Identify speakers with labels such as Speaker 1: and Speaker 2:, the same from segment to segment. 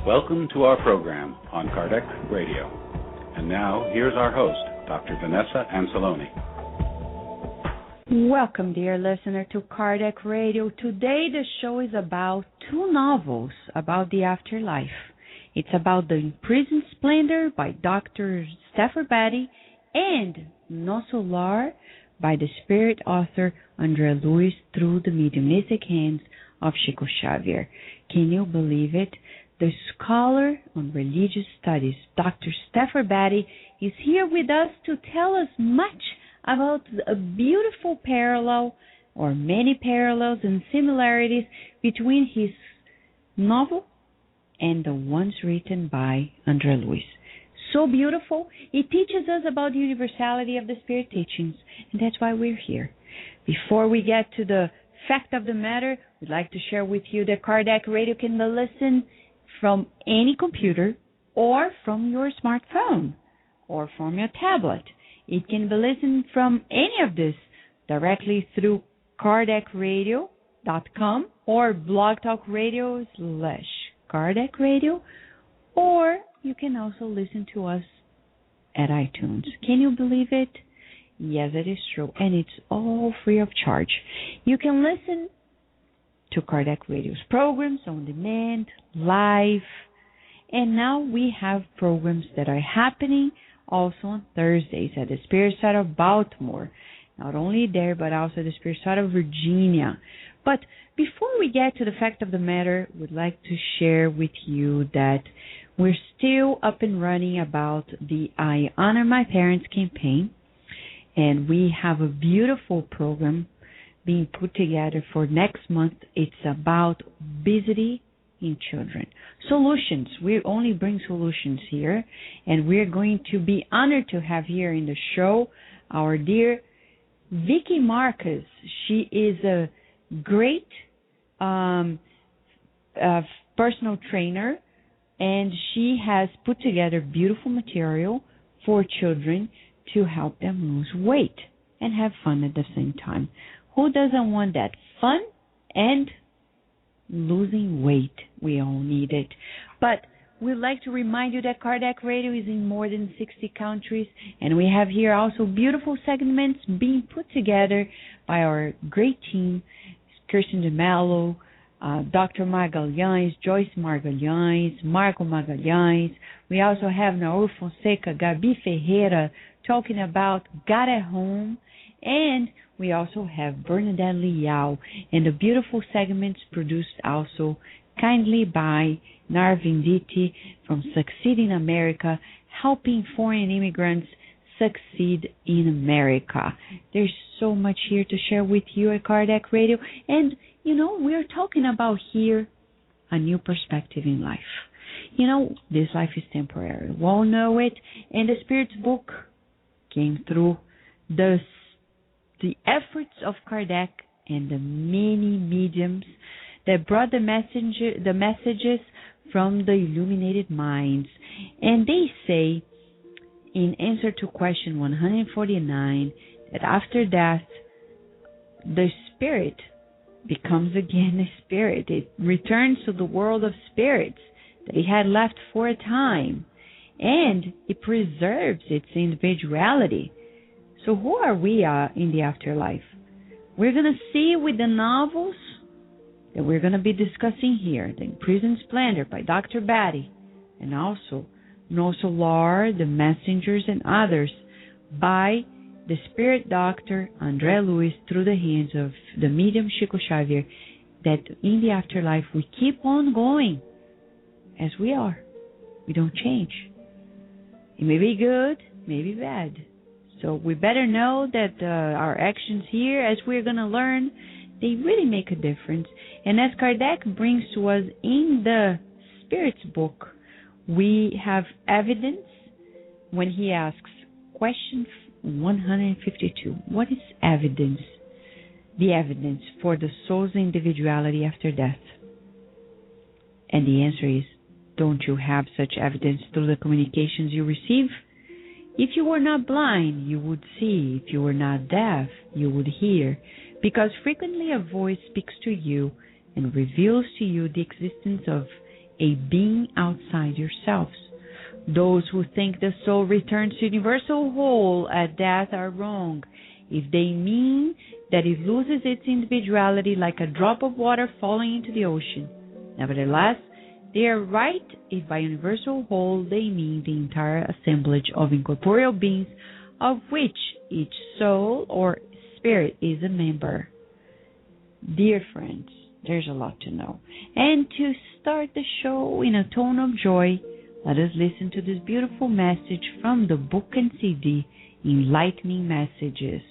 Speaker 1: Welcome to our program on Kardec Radio. And now, here's our host, Dr. Vanessa Anceloni.
Speaker 2: Welcome, dear listener, to Kardec Radio. Today, the show is about two novels about the afterlife. It's about The Imprisoned Splendor by Dr. Stafford Batty and No Solar by the spirit author André Luiz through the mediumistic hands of Chico Xavier. Can you believe it? The scholar on religious studies, Dr. Stafford Batty, is here with us to tell us much about a beautiful parallel or many parallels and similarities between his novel and the ones written by André Luiz. So beautiful. It teaches us about the universality of the spirit teachings, and that's why we're here. Before we get to the fact of the matter, we'd like to share with you that Kardec Radio can be listened from any computer or from your smartphone or from your tablet. It can be listened from any of this directly through kardecradio.com or blogtalkradio/Kardec Radio, or you can also listen to us at iTunes. Can you believe it? Yes, it is true, and it's all free of charge. You can listen to Kardec Radio's programs on demand, live, and now we have programs that are happening also on Thursdays at the Spirit Side of Baltimore. Not only there, but also the Spirit Side of Virginia. But before we get to the fact of the matter, we'd like to share with you that we're still up and running about the I Honor My Parents campaign, and we have a beautiful program being put together for next month. It's about obesity in children. Solutions. We only bring solutions here, and we're going to be honored to have here in the show our dear Vicky Marcus. She is a great personal trainer, and she has put together beautiful material for children to help them lose weight and have fun at the same time. Who doesn't want that? Fun and losing weight. We all need it. But we'd like to remind you that Kardec Radio is in more than 60 countries, and we have here also beautiful segments being put together by our great team, Kirsten DeMello, Dr. Magalhães, Joyce Magalhães, Marco Magalhães. We also have Naur Fonseca, Gabi Ferreira talking about Got at Home, and we also have Bernadette Liao, and the beautiful segments produced also kindly by Narvinditi from Succeed in America, helping foreign immigrants succeed in America. There's so much here to share with you at Kardec Radio, and we're talking about here a new perspective in life. This life is temporary. We all know it, and the Spirit's book came through the efforts of Kardec and the many mediums that brought the messages from the illuminated minds. And they say, in answer to question 149, that after death, the spirit becomes again a spirit. It returns to the world of spirits that it had left for a time, and it preserves its individuality. So who are we in the afterlife? We're going to see with the novels that we're going to be discussing here, The Imprisoned Splendor by Dr. Batty, and also No Solar, The Messengers, and others by the spirit doctor André Luiz through the hands of the medium Chico Xavier, that in the afterlife we keep on going as we are. We don't change. It may be good, may be bad. So we better know that our actions here, as we're going to learn, they really make a difference. And as Kardec brings to us in the Spirit's book, we have evidence when he asks question 152. What is evidence? The evidence for the soul's individuality after death. And the answer is, don't you have such evidence through the communications you receive? If you were not blind, you would see. If you were not deaf, you would hear. Because frequently a voice speaks to you and reveals to you the existence of a being outside yourselves. Those who think the soul returns to universal whole at death are wrong. If they mean that it loses its individuality like a drop of water falling into the ocean. Nevertheless, they are right if by universal whole they mean the entire assemblage of incorporeal beings of which each soul or spirit is a member. Dear friends, there's a lot to know. And to start the show in a tone of joy, let us listen to this beautiful message from the book and CD, Enlightening Messages.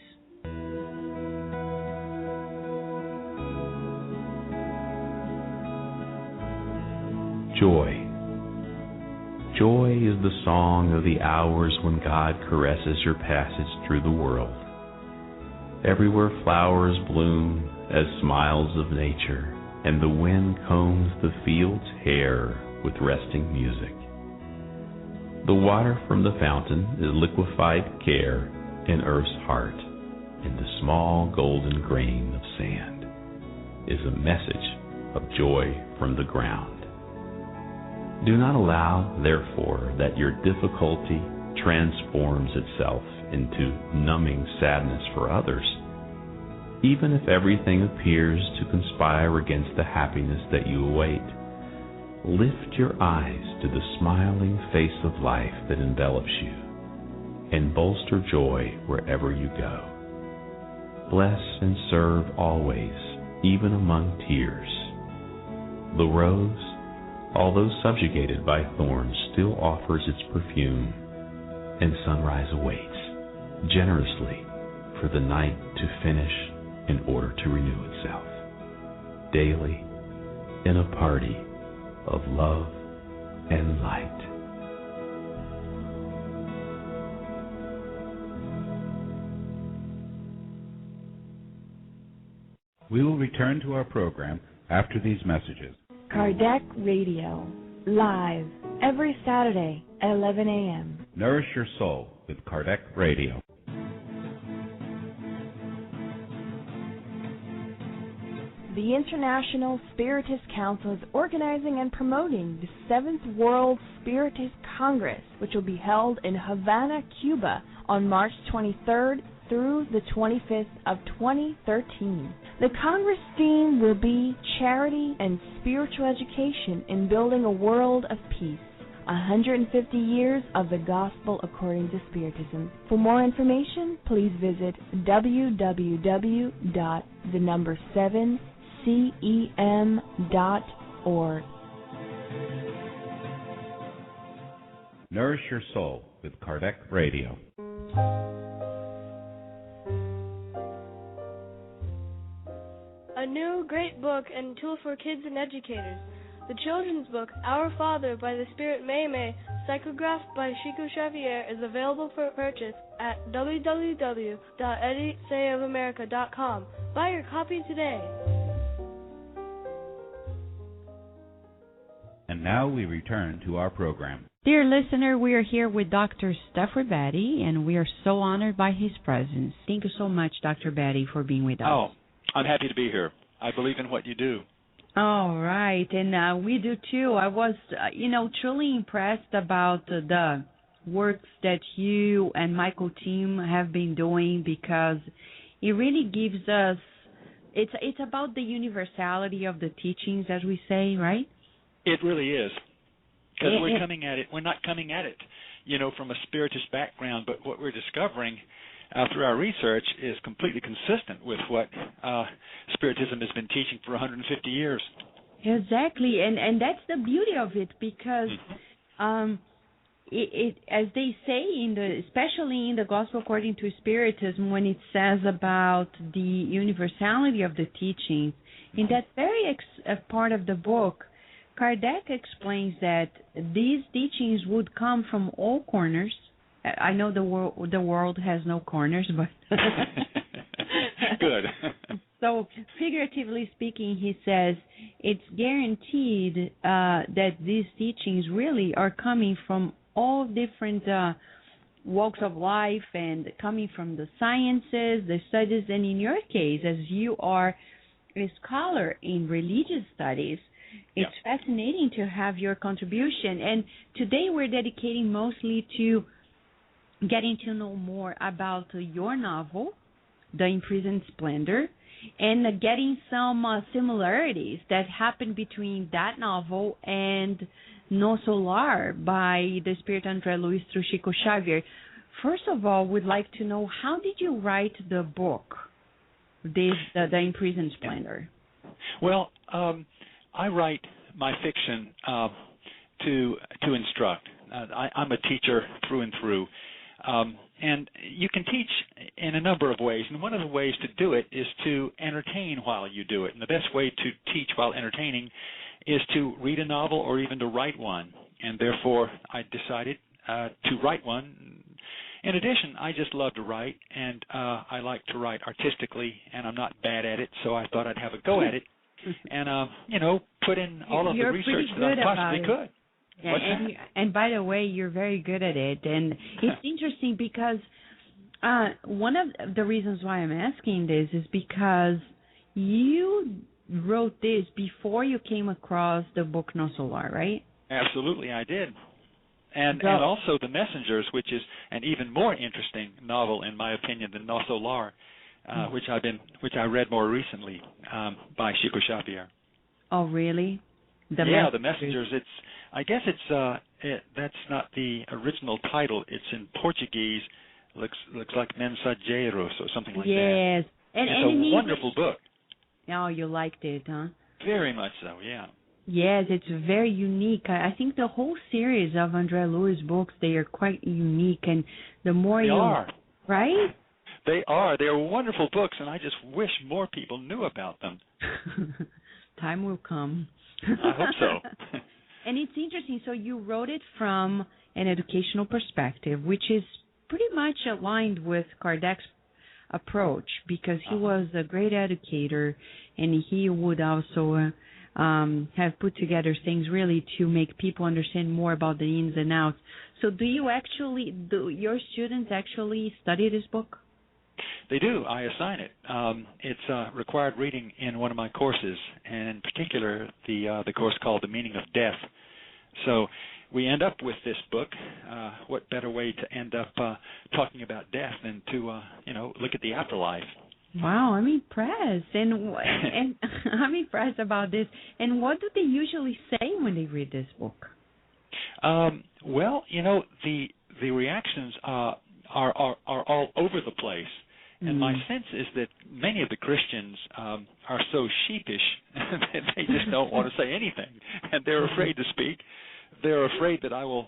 Speaker 3: Joy. Joy is the song of the hours when God caresses your passage through the world. Everywhere flowers bloom as smiles of nature, and the wind combs the field's hair with resting music. The water from the fountain is liquefied care in earth's heart, and the small golden grain of sand is a message of joy from the ground. Do not allow, therefore, that your difficulty transforms itself into numbing sadness for others. Even if everything appears to conspire against the happiness that you await, lift your eyes to the smiling face of life that envelops you, and bolster joy wherever you go. Bless and serve always, even among tears. The rose, although subjugated by thorns, still offers its perfume, and sunrise awaits generously for the night to finish in order to renew itself. Daily, in a party of love and light.
Speaker 1: We will return to our program after these messages.
Speaker 4: Kardec Radio, live every Saturday at 11 a.m.
Speaker 1: Nourish your soul with Kardec Radio.
Speaker 4: The International Spiritist Council is organizing and promoting the 7th World Spiritist Congress, which will be held in Havana, Cuba on March 23rd through the 25th of 2013. The Congress theme will be Charity and Spiritual Education in Building a World of Peace. 150 years of the Gospel according to Spiritism. For more information, please visit www.7cem.org.
Speaker 1: Nourish your soul with Kardec Radio.
Speaker 5: A new great book and tool for kids and educators. The children's book, Our Father by the Spirit May, psychographed by Chico Xavier, is available for purchase at www.edisayofamerica.com. Buy your copy today.
Speaker 1: And now we return to our program.
Speaker 2: Dear listener, we are here with Dr. Stafford Batty, and we are so honored by his presence. Thank you so much, Dr. Batty, for being with us.
Speaker 6: Oh, I'm happy to be here. I believe in what you do.
Speaker 2: All right, and we do too. I was, truly impressed about the works that you and Michael team have been doing, because it really gives us, it's about the universality of the teachings, as we say, right?
Speaker 6: It really is, because we're not coming at it, from a spiritist background, but what we're discovering through our research is completely consistent with what Spiritism has been teaching for 150 years.
Speaker 2: Exactly, and that's the beauty of it, because it as they say, especially in the Gospel according to Spiritism, when it says about the universality of the teachings, in that very part of the book, Kardec explains that these teachings would come from all corners. I know the world has no corners, but
Speaker 6: good.
Speaker 2: So, figuratively speaking, he says it's guaranteed that these teachings really are coming from all different walks of life and coming from the sciences, the studies, and in your case, as you are a scholar in religious studies, It's fascinating to have your contribution. And today we're dedicating mostly to getting to know more about your novel, The Imprisoned Splendor, and getting some similarities that happen between that novel and No Solar by the Spirit André Luiz through Chico Xavier. First of all, we'd like to know, how did you write the book, The Imprisoned Splendor?
Speaker 6: Well, I write my fiction to instruct. I'm a teacher through and through. And you can teach in a number of ways, and one of the ways to do it is to entertain while you do it. And the best way to teach while entertaining is to read a novel or even to write one. And therefore, I decided to write one. In addition, I just love to write, and I like to write artistically, and I'm not bad at it, so I thought I'd have a go at it and, put in all of the research that I possibly could.
Speaker 2: Yeah, and by the way, you're very good at it. And it's interesting because one of the reasons why I'm asking this is because you wrote this before you came across the book No Solar, right?
Speaker 6: Absolutely, I did. And also The Messengers, which is an even more interesting novel, in my opinion, than No Solar, which I read more recently by Chico Xavier.
Speaker 2: Oh, really?
Speaker 6: The Messengers. I guess that's not the original title. It's in Portuguese. Looks like Mensageiros or something like that.
Speaker 2: Yes. And
Speaker 6: it's a wonderful book.
Speaker 2: Oh, you liked it, huh?
Speaker 6: Very much so, yeah.
Speaker 2: Yes, it's very unique. I think the whole series of André Luiz books, they are quite unique. And the more
Speaker 6: they are.
Speaker 2: Right?
Speaker 6: They are. They are wonderful books, and I just wish more people knew about them.
Speaker 2: Time will come.
Speaker 6: I hope so.
Speaker 2: And it's interesting. So you wrote it from an educational perspective, which is pretty much aligned with Kardec's approach, because he was a great educator, and he would also have put together things really to make people understand more about the ins and outs. So do your students actually study this book?
Speaker 6: They do. I assign it. It's required reading in one of my courses, and in particular the course called The Meaning of Death. So we end up with this book. What better way to end up talking about death than to look at the afterlife?
Speaker 2: Wow, I'm impressed, and I'm impressed about this. And what do they usually say when they read this book?
Speaker 6: Well, the reactions are all over the place. And my sense is that many of the Christians are so sheepish that they just don't want to say anything, and they're afraid to speak. They're afraid that I will,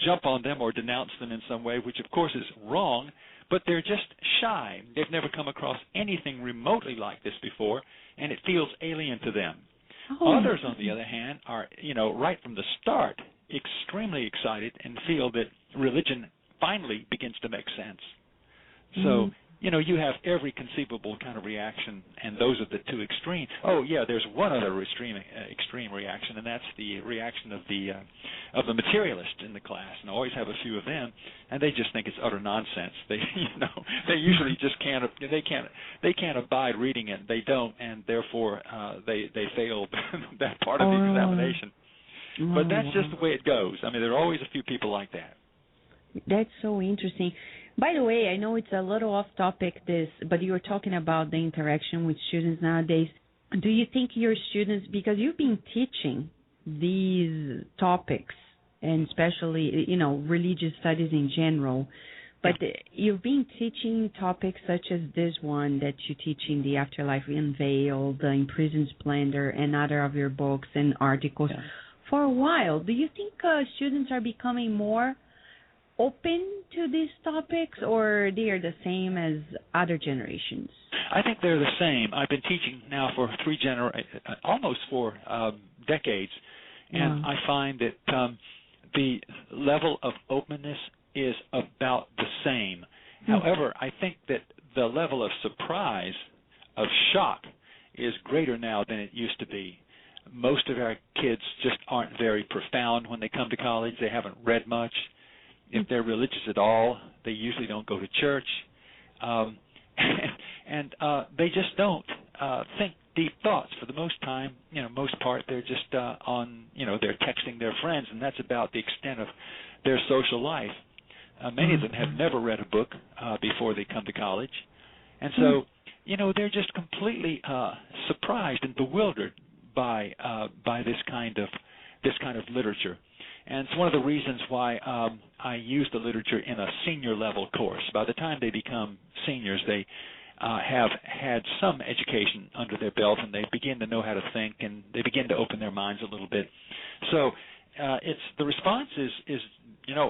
Speaker 6: jump on them or denounce them in some way, which of course is wrong, but they're just shy. They've never come across anything remotely like this before, and it feels alien to them. Others, on the other hand, are, right from the start, extremely excited and feel that religion finally begins to make sense. So, you have every conceivable kind of reaction, and those are the two extremes. Oh, yeah, there's one other extreme reaction, and that's the reaction of the materialist in the class. And I always have a few of them, and they just think it's utter nonsense. They, they usually just can't abide reading it. They don't, and therefore they failed that part of the examination. But that's just the way it goes. I mean, there are always a few people like that.
Speaker 2: That's so interesting. By the way, I know it's a little off topic, but you were talking about the interaction with students nowadays. Do you think your students, because you've been teaching these topics, and especially, religious studies in general, but you've been teaching topics such as this one that you teach in the Afterlife Unveiled, the Imprisoned Splendor, and other of your books and articles for a while. Do you think students are becoming more open to these topics, or they are the same as other generations?
Speaker 6: I think they're the same. I've been teaching now for almost 4 decades, and I find that the level of openness is about the same. However, I think that the level of surprise, of shock, is greater now than it used to be. Most of our kids just aren't very profound when they come to college. They haven't read much. If they're religious at all, they usually don't go to church. And they just don't think deep thoughts. For the most part, they're just they're texting their friends, and that's about the extent of their social life. Many of them have never read a book before they come to college, and so they're just completely surprised and bewildered by this kind of literature. And it's one of the reasons why I use the literature in a senior level course. By the time they become seniors, they have had some education under their belt, and they begin to know how to think, and they begin to open their minds a little bit. So the response is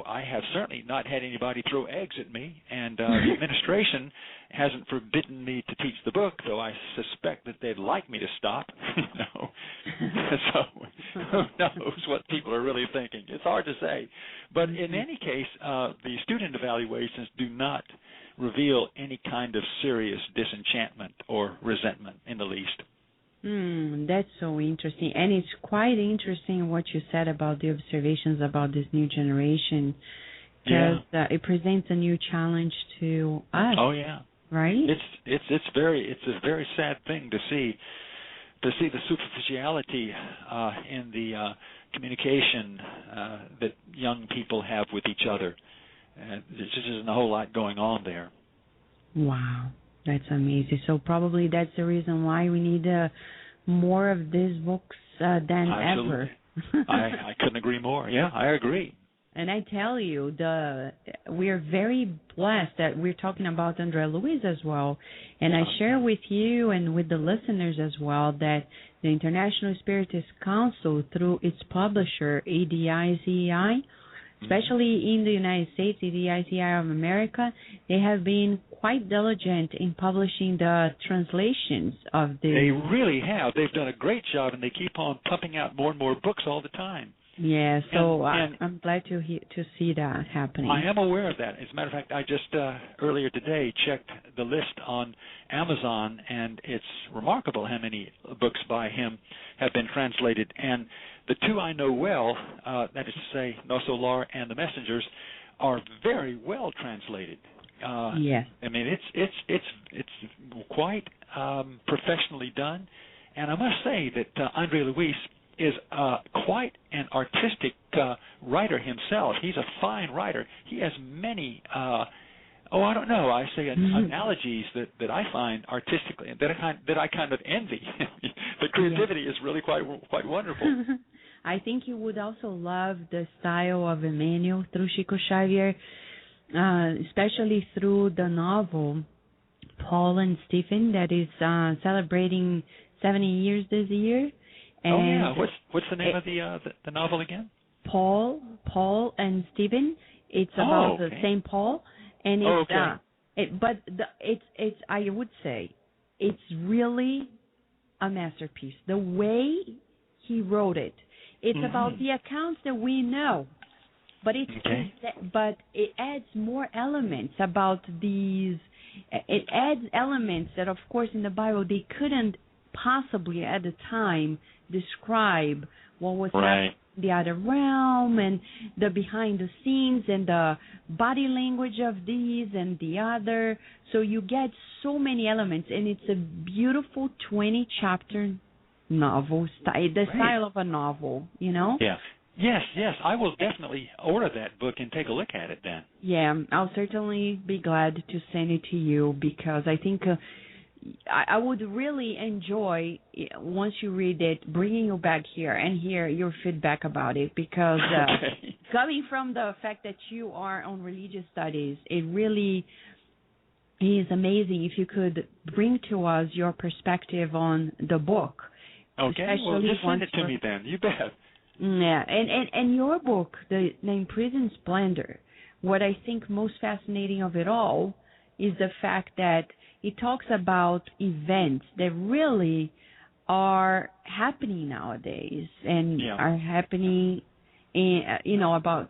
Speaker 6: I have certainly not had anybody throw eggs at me, and the administration hasn't forbidden me to teach the book, though I suspect that they'd like me to stop. So who knows what people are really thinking? It's hard to say. But in any case, the student evaluations do not reveal any kind of serious disenchantment or resentment in the least.
Speaker 2: That's so interesting. And it's quite interesting what you said about the observations about this new generation, because it presents a new challenge to us.
Speaker 6: Oh, yeah.
Speaker 2: Right?
Speaker 6: It's a very sad thing to see the superficiality in the communication that young people have with each other. There just isn't a whole lot going on there.
Speaker 2: Wow, that's amazing. So probably that's the reason why we need more of these books than
Speaker 6: Absolutely.
Speaker 2: ever.
Speaker 6: I couldn't agree more. Yeah, I agree.
Speaker 2: And I tell you, we are very blessed that we're talking about Andre Luiz as well. And I share with you and with the listeners as well that the International Spiritist Council, through its publisher, ADICEI, especially in the United States, ADICEI of America, they have been quite diligent in publishing the translations of the...
Speaker 6: They really have. They've done a great job, and they keep on pumping out more and more books all the time.
Speaker 2: Yeah, so I'm glad to see that happening.
Speaker 6: I am aware of that. As a matter of fact, I just earlier today checked the list on Amazon, and it's remarkable how many books by him have been translated. And the two I know well, that is to say, No Solar and The Messengers, are very well translated.
Speaker 2: Yes.
Speaker 6: I mean, it's quite professionally done, and I must say that Andre Luiz is quite an artistic writer himself. He's a fine writer. He has many, analogies that I find artistically, that I kind of envy. The creativity is really quite wonderful.
Speaker 2: I think you would also love the style of Emmanuel through Chico Xavier, especially through the novel Paul and Stephen that is celebrating 70 years this year. And
Speaker 6: what's the name of the novel again?
Speaker 2: Paul and Stephen. It's about the St. Paul, and it's it's I would say it's really a masterpiece. The way he wrote it, it's about the accounts that we know, but but it adds more elements about these. It adds elements that, of course, in the Bible they couldn't possibly at the time describe what was happening in the other realm and the behind the scenes and the body language of these and the other. So you get so many elements, and it's a beautiful 20-chapter novel, the style of a novel, you know?
Speaker 6: Yeah. Yes, I will definitely order that book and take a look at it then.
Speaker 2: Yeah, I'll certainly be glad to send it to you, because I think I would really enjoy, once you read it, bringing you back here and hear your feedback about it, because coming from the fact that you are on religious studies, it really is amazing if you could bring to us your perspective on the book.
Speaker 6: Okay, well, just send it to me then. You bet.
Speaker 2: Yeah, and your book, the Imprisoned Splendor, what I think most fascinating of it all is the fact that it talks about events that really are happening nowadays and are happening, about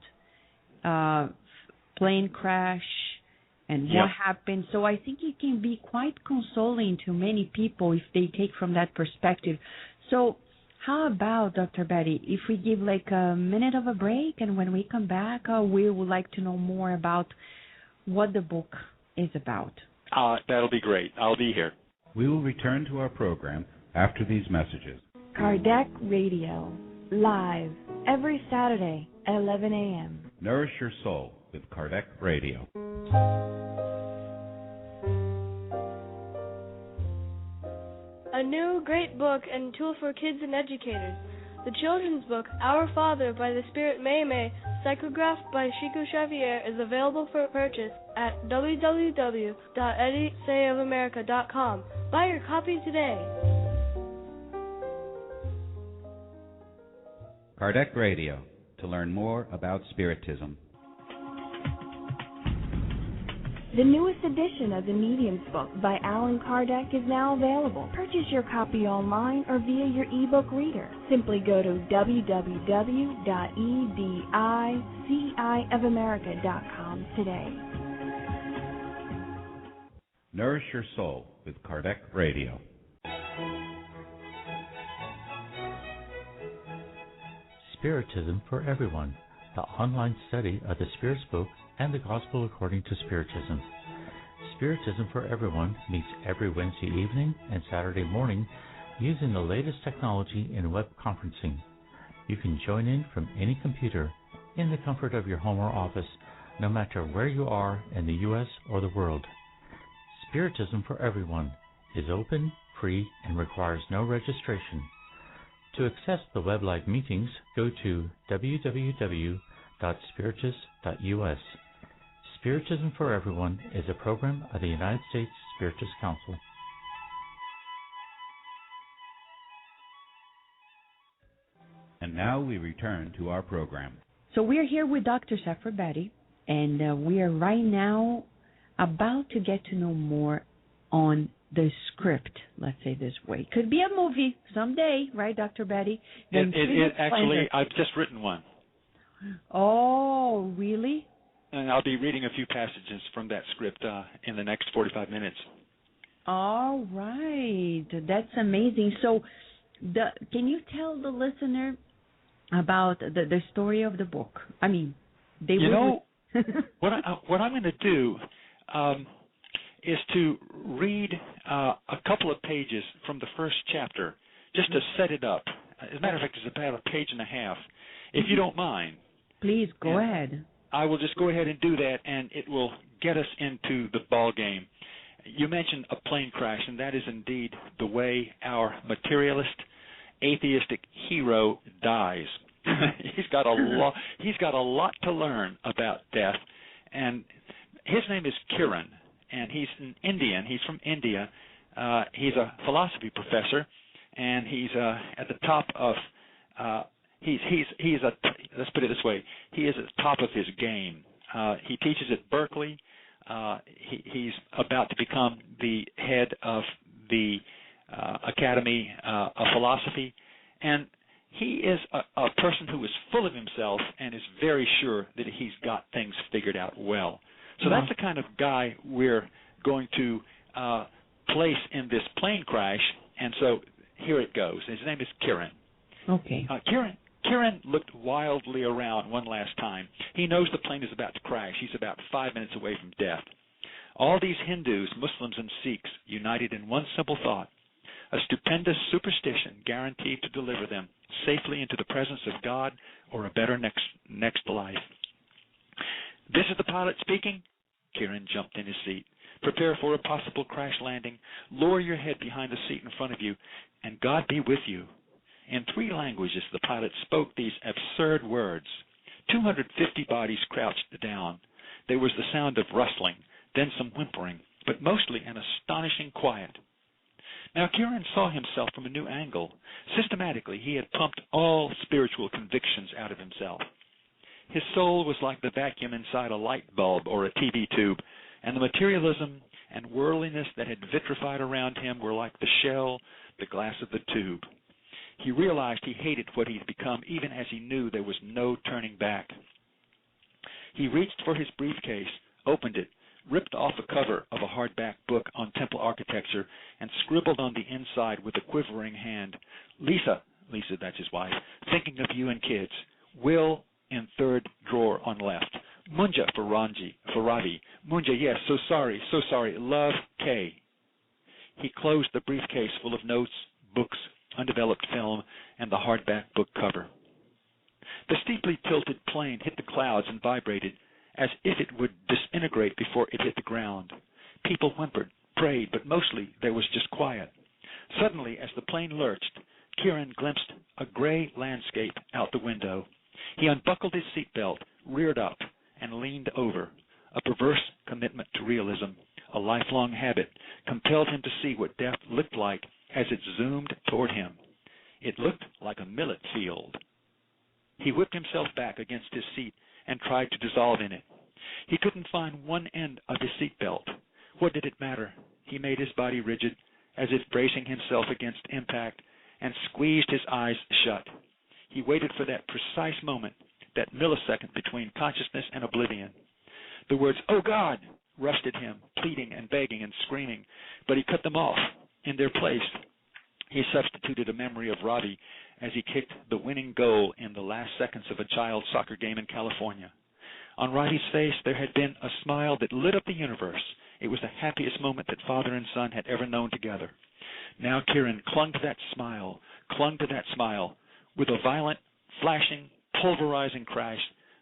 Speaker 2: plane crash and what happened. So I think it can be quite consoling to many people if they take from that perspective. So how about, Dr. Betty, if we give like a minute of a break, and when we come back, we would like to know more about what the book is about.
Speaker 6: That'll be great. I'll be here.
Speaker 1: We will return to our program after these messages.
Speaker 4: Kardec Radio, live, every Saturday at 11 a.m.
Speaker 1: Nourish your soul with Kardec Radio.
Speaker 5: A new great book and tool for kids and educators. The children's book, Our Father by the Spirit Mei, psychographed by Chico Xavier, is available for purchase at www.edisayofamerica.com. Buy your copy today.
Speaker 1: Kardec Radio, to learn more about Spiritism.
Speaker 4: The newest edition of the Medium's book by Allan Kardec is now available. Purchase your copy online or via your ebook reader. Simply go to www.edicofamerica.com today.
Speaker 1: Nourish your soul with Kardec Radio.
Speaker 7: Spiritism for Everyone, the online study of the Spirit's Book and the Gospel according to Spiritism. Spiritism for Everyone meets every Wednesday evening and Saturday morning using the latest technology in web conferencing. You can join in from any computer in the comfort of your home or office, no matter where you are in the U.S. or the world. Spiritism for Everyone is open, free, and requires no registration. To access the web live meetings, go to www.spiritus.us. Spiritism for Everyone is a program of the United States Spiritist Council.
Speaker 1: And now we return to our program.
Speaker 2: So we're here with Dr. Saffron Betty, and we are right now about to get to know more on the script, let's say this way. Could be a movie someday, right, Dr. Betty?
Speaker 6: Actually, I've just written one.
Speaker 2: Oh, really?
Speaker 6: And I'll be reading a few passages from that script in the next 45 minutes.
Speaker 2: All right. That's amazing. So can you tell the listener about the story of the book? I mean, what
Speaker 6: I'm going to do is to read a couple of pages from the first chapter just to set it up. As a matter of fact, it's about a page and a half. If you don't mind.
Speaker 2: Please, go ahead.
Speaker 6: I will just go ahead and do that, and it will get us into the ball game. You mentioned a plane crash, and that is indeed the way our materialist, atheistic hero dies. He's got a lot to learn about death, and his name is Kiran, and he's an Indian. He's from India. He's a philosophy professor, and he's at the top of let's put it this way, he is at the top of his game. He teaches at Berkeley. He's about to become the head of the Academy of Philosophy, and he is a person who is full of himself and is very sure that he's got things figured out well. So that's the kind of guy we're going to place in this plane crash, and so here it goes. His name is Kiran.
Speaker 2: Okay.
Speaker 6: Kiran looked wildly around one last time. He knows the plane is about to crash. He's about 5 minutes away from death. All these Hindus, Muslims, and Sikhs united in one simple thought: a stupendous superstition guaranteed to deliver them safely into the presence of God or a better next life. This is the pilot speaking. Kiran jumped in his seat. Prepare for a possible crash landing. Lower your head behind the seat in front of you, and God be with you. In 3 languages, the pilot spoke these absurd words. 250 bodies crouched down. There was the sound of rustling, then some whimpering, but mostly an astonishing quiet. Now Kiran saw himself from a new angle. Systematically, he had pumped all spiritual convictions out of himself. His soul was like the vacuum inside a light bulb or a TV tube, and the materialism and worldliness that had vitrified around him were like the shell, the glass of the tube. He realized he hated what he'd become, even as he knew there was no turning back. He reached for his briefcase, opened it, ripped off a cover of a hardback book on temple architecture, and scribbled on the inside with a quivering hand, Lisa, that's his wife, thinking of you and kids. Will in 3rd drawer on left. Munja for Ravi. Munja, yes, so sorry. Love, K. He closed the briefcase full of notes, books, undeveloped film, and the hardback book cover. The steeply tilted plane hit the clouds and vibrated as if it would disintegrate before it hit the ground. People whimpered, prayed, but mostly there was just quiet. Suddenly, as the plane lurched, Kieran glimpsed a gray landscape out the window. He unbuckled his seatbelt, reared up, and leaned over. A perverse commitment to realism, a lifelong habit, compelled him to see what death looked like as it zoomed toward him. It looked like a millet field. He whipped himself back against his seat and tried to dissolve in it. He couldn't find one end of his seatbelt. What did it matter? He made his body rigid, as if bracing himself against impact, and squeezed his eyes shut. He waited for that precise moment, that millisecond between consciousness and oblivion. The words, "Oh, God," rushed at him, pleading and begging and screaming, but he cut them off. In their place, he substituted a memory of Ravi as he kicked the winning goal in the last seconds of a child's soccer game in California. On Ravi's face, there had been a smile that lit up the universe. It was the happiest moment that father and son had ever known together. Now Kieran clung to that smile. With a violent, flashing, pulverizing crash,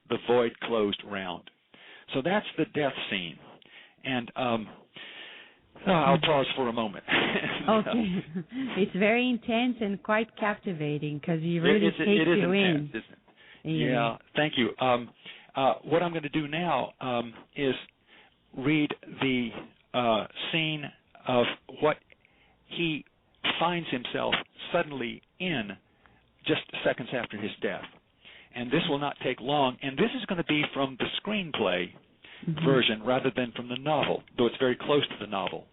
Speaker 6: the void closed round. So that's the death scene. And I'll pause for a moment.
Speaker 2: Okay. It's very intense and quite captivating because you really take you
Speaker 6: intense,
Speaker 2: in.
Speaker 6: Isn't it? Yeah, thank you. What I'm going to do now is read the scene of what he finds himself suddenly in just seconds after his death. And this will not take long, and this is going to be from the screenplay version rather than from the novel, though it's very close to the novel.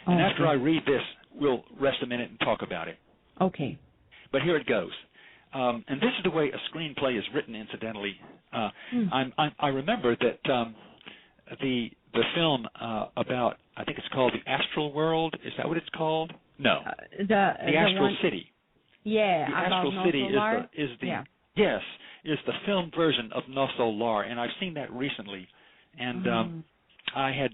Speaker 6: And after I read this, we'll rest a minute and talk about it.
Speaker 2: Okay.
Speaker 6: But here it goes. And this is the way a screenplay is written, incidentally. I remember that the film about, I think it's called The Astral World. Is that what it's called? No. The Astral City.
Speaker 2: Yeah.
Speaker 6: The Astral City is the film version of No Solar, and I've seen that recently. And I had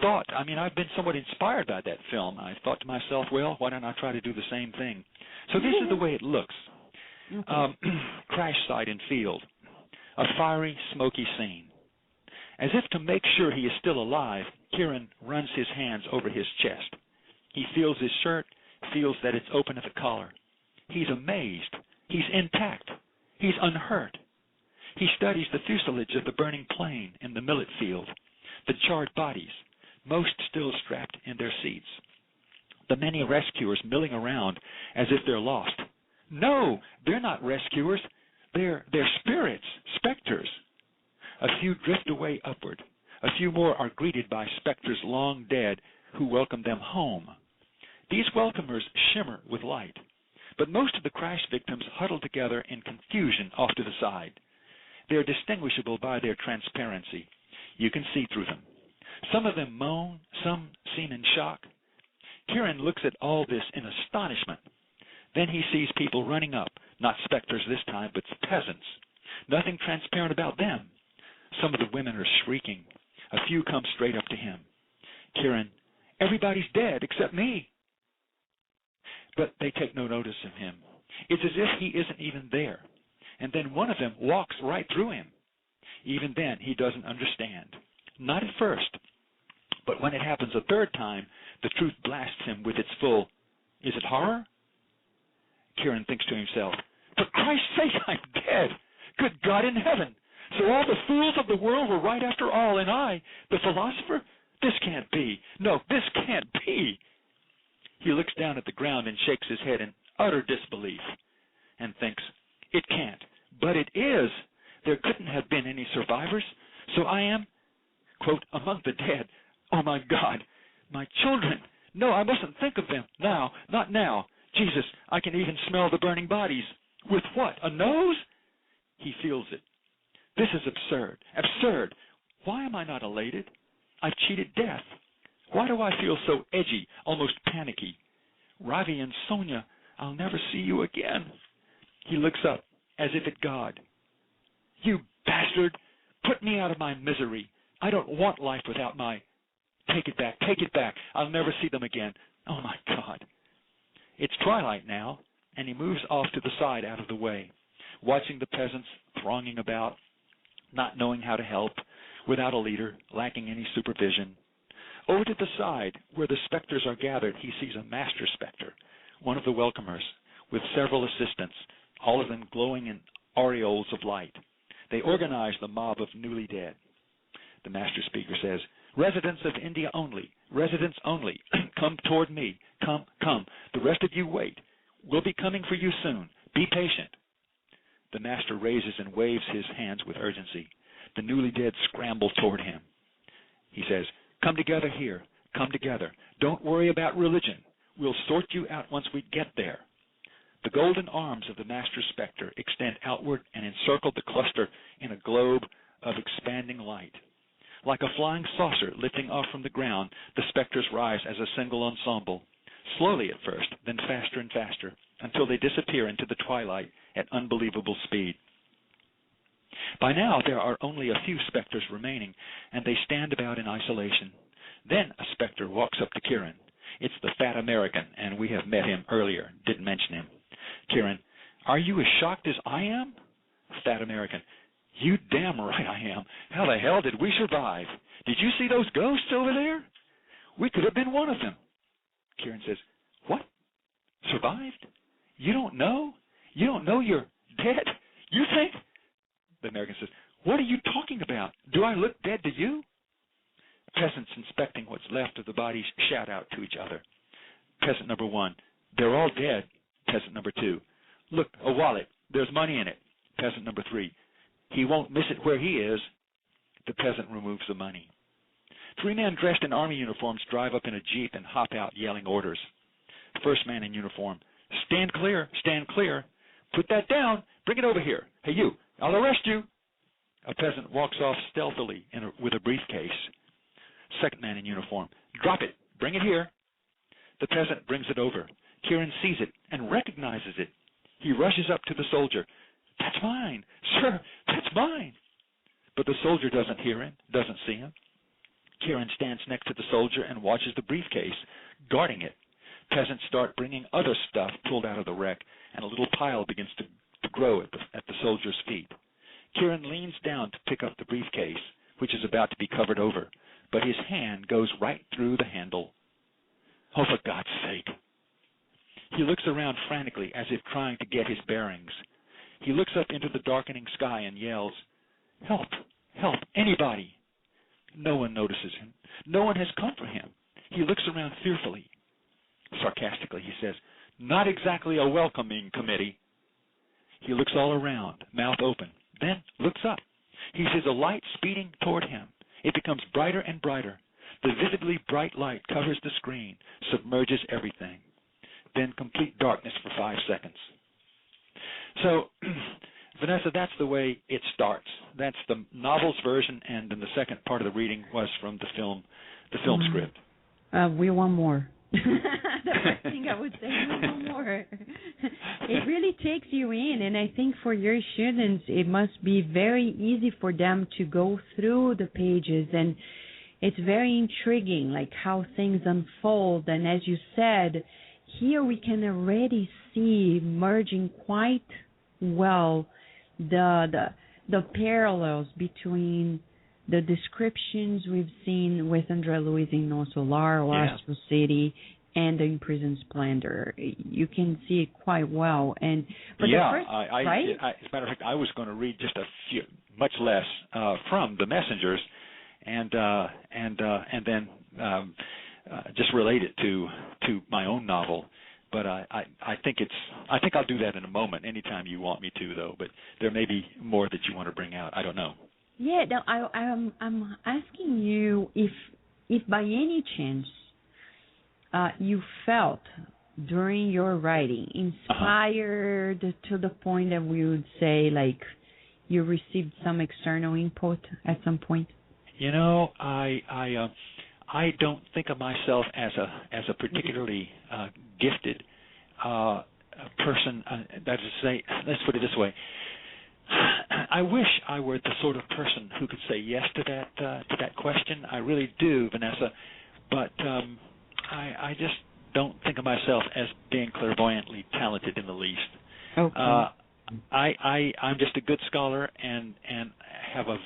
Speaker 6: thought, I've been somewhat inspired by that film. I thought to myself, well, why don't I try to do the same thing? So this is the way it looks. Crash site and field. A fiery, smoky scene. As if to make sure he is still alive, Kieran runs his hands over his chest. He feels his shirt, feels that it's open at the collar. He's amazed. He's intact. He's unhurt. He studies the fuselage of the burning plane in the millet field, the charred bodies, most still strapped in their seats. The many rescuers milling around as if they're lost. No, they're not rescuers. They're spirits, specters. A few drift away upward. A few more are greeted by specters long dead who welcome them home. These welcomers shimmer with light, but most of the crash victims huddle together in confusion off to the side. They're distinguishable by their transparency. You can see through them. Some of them moan, some seem in shock. Kieran looks at all this in astonishment. Then he sees people running up, not specters this time, but peasants. Nothing transparent about them. Some of the women are shrieking. A few come straight up to him. Kieran, everybody's dead except me. But they take no notice of him. It's as if he isn't even there. And then one of them walks right through him. Even then, he doesn't understand. Not at first. But when it happens a third time, the truth blasts him with its full, is it horror? Kieran thinks to himself, for Christ's sake, I'm dead. Good God in heaven. So all the fools of the world were right after all, and I, the philosopher? This can't be. No, this can't be. He looks down at the ground and shakes his head in utter disbelief and thinks, it can't. But it is. There couldn't have been any survivors. So I am, quote, among the dead. Oh, my God. My children. No, I mustn't think of them. Now. Not now. Jesus, I can even smell the burning bodies. With what? A nose? He feels it. This is absurd. Absurd. Why am I not elated? I've cheated death. Why do I feel so edgy, almost panicky? Ravi and Sonia, I'll never see you again. He looks up, as if at God. You bastard! Put me out of my misery. I don't want life without my... Take it back, take it back. I'll never see them again. Oh, my God. It's twilight now, and he moves off to the side out of the way, watching the peasants thronging about, not knowing how to help, without a leader, lacking any supervision. Over to the side, where the specters are gathered, he sees a master specter, one of the welcomers, with several assistants, all of them glowing in aureoles of light. They organize the mob of newly dead. The master speaker says, "Residents of India only, residents only, come toward me, come, come. The rest of you wait. We'll be coming for you soon. Be patient." The master raises and waves his hands with urgency. The newly dead scramble toward him. He says, "Come together here. Come together. Don't worry about religion. We'll sort you out once we get there." The golden arms of the master specter extend outward and encircle the cluster in a globe of expanding light. Like a flying saucer lifting off from the ground, the specters rise as a single ensemble, slowly at first, then faster and faster, until they disappear into the twilight at unbelievable speed. By now, there are only a few specters remaining, and they stand about in isolation. Then a specter walks up to Kieran. It's the fat American, and we have met him earlier, didn't mention him. Kieran, "Are you as shocked as I am?" Fat American, "You damn right I am. How the hell did we survive? Did you see those ghosts over there? We could have been one of them." Kieran says, "What? Survived? You don't know? You don't know you're dead? You think?" The American says, "What are you talking about? Do I look dead to you?" Peasants inspecting what's left of the bodies shout out to each other. Peasant number 1, "They're all dead." Peasant number 2, "Look, a wallet. There's money in it." Peasant number 3, "He won't miss it where he is." The peasant removes the money. 3 men dressed in army uniforms drive up in a jeep and hop out yelling orders. First man in uniform, "Stand clear, stand clear. Put that down. Bring it over here. Hey, you, I'll arrest you." A peasant walks off stealthily with a briefcase. Second man in uniform, "Drop it. Bring it here." The peasant brings it over. Kieran sees it and recognizes it. He rushes up to the soldier. "That's mine. Sir, that's mine." But the soldier doesn't hear him, doesn't see him. Kieran stands next to the soldier and watches the briefcase, guarding it. Peasants start bringing other stuff pulled out of the wreck, and a little pile begins to grow at the soldier's feet. Kieran leans down to pick up the briefcase, which is about to be covered over, but his hand goes right through the handle. Oh, for God's sake. He looks around frantically as if trying to get his bearings. He looks up into the darkening sky and yells, "Help! Help! Anybody!" No one notices him. No one has come for him. He looks around fearfully. Sarcastically, he says, "Not exactly a welcoming committee." He looks all around, mouth open, then looks up. He sees a light speeding toward him. It becomes brighter and brighter. The vividly bright light covers the screen, submerges everything. Then complete darkness for 5 seconds. So, Vanessa, that's the way it starts. That's the novel's version, and then the second part of the reading was from the film script.
Speaker 2: We want more. The first thing I would say, we want more. It really takes you in, and I think for your students, it must be very easy for them to go through the pages, and it's very intriguing, like how things unfold. And as you said, here we can already see merging quite well the parallels between the descriptions we've seen with André Luiz in No Solar or Astro City and the Imprisoned Splendor. You can see it quite well. But
Speaker 6: yeah,
Speaker 2: the first, right?
Speaker 6: as a matter of fact, I was going to read just a few, much less, from The Messengers, and then just relate it to my own novel. But I think I'll do that in a moment. Anytime you want me to, though. But there may be more that you want to bring out. I don't know.
Speaker 2: Yeah, no, I'm asking you if by any chance you felt during your writing inspired to the point that we would say like you received some external input at some point.
Speaker 6: You know, I don't think of myself as a particularly gifted person. That is to say, let's put it this way. I wish I were the sort of person who could say yes to that question. I really do, Vanessa. But I just don't think of myself as being clairvoyantly talented in the least.
Speaker 2: Okay.
Speaker 6: I'm just a good scholar and have a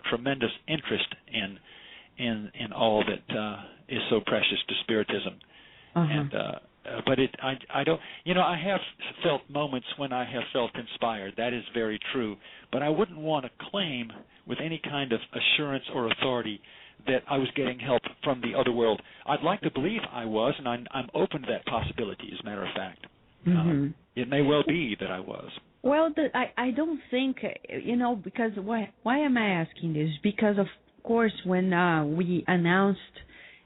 Speaker 6: tremendous interest in all that is so precious to Spiritism. And but I don't, I have felt moments when I have felt inspired. That is very true. But I wouldn't want to claim with any kind of assurance or authority that I was getting help from the other world. I'd like to believe I was, and I'm open to that possibility, as a matter of fact. It may well be that I was.
Speaker 2: Well, I don't think, because why am I asking this? Because, of course, when we announced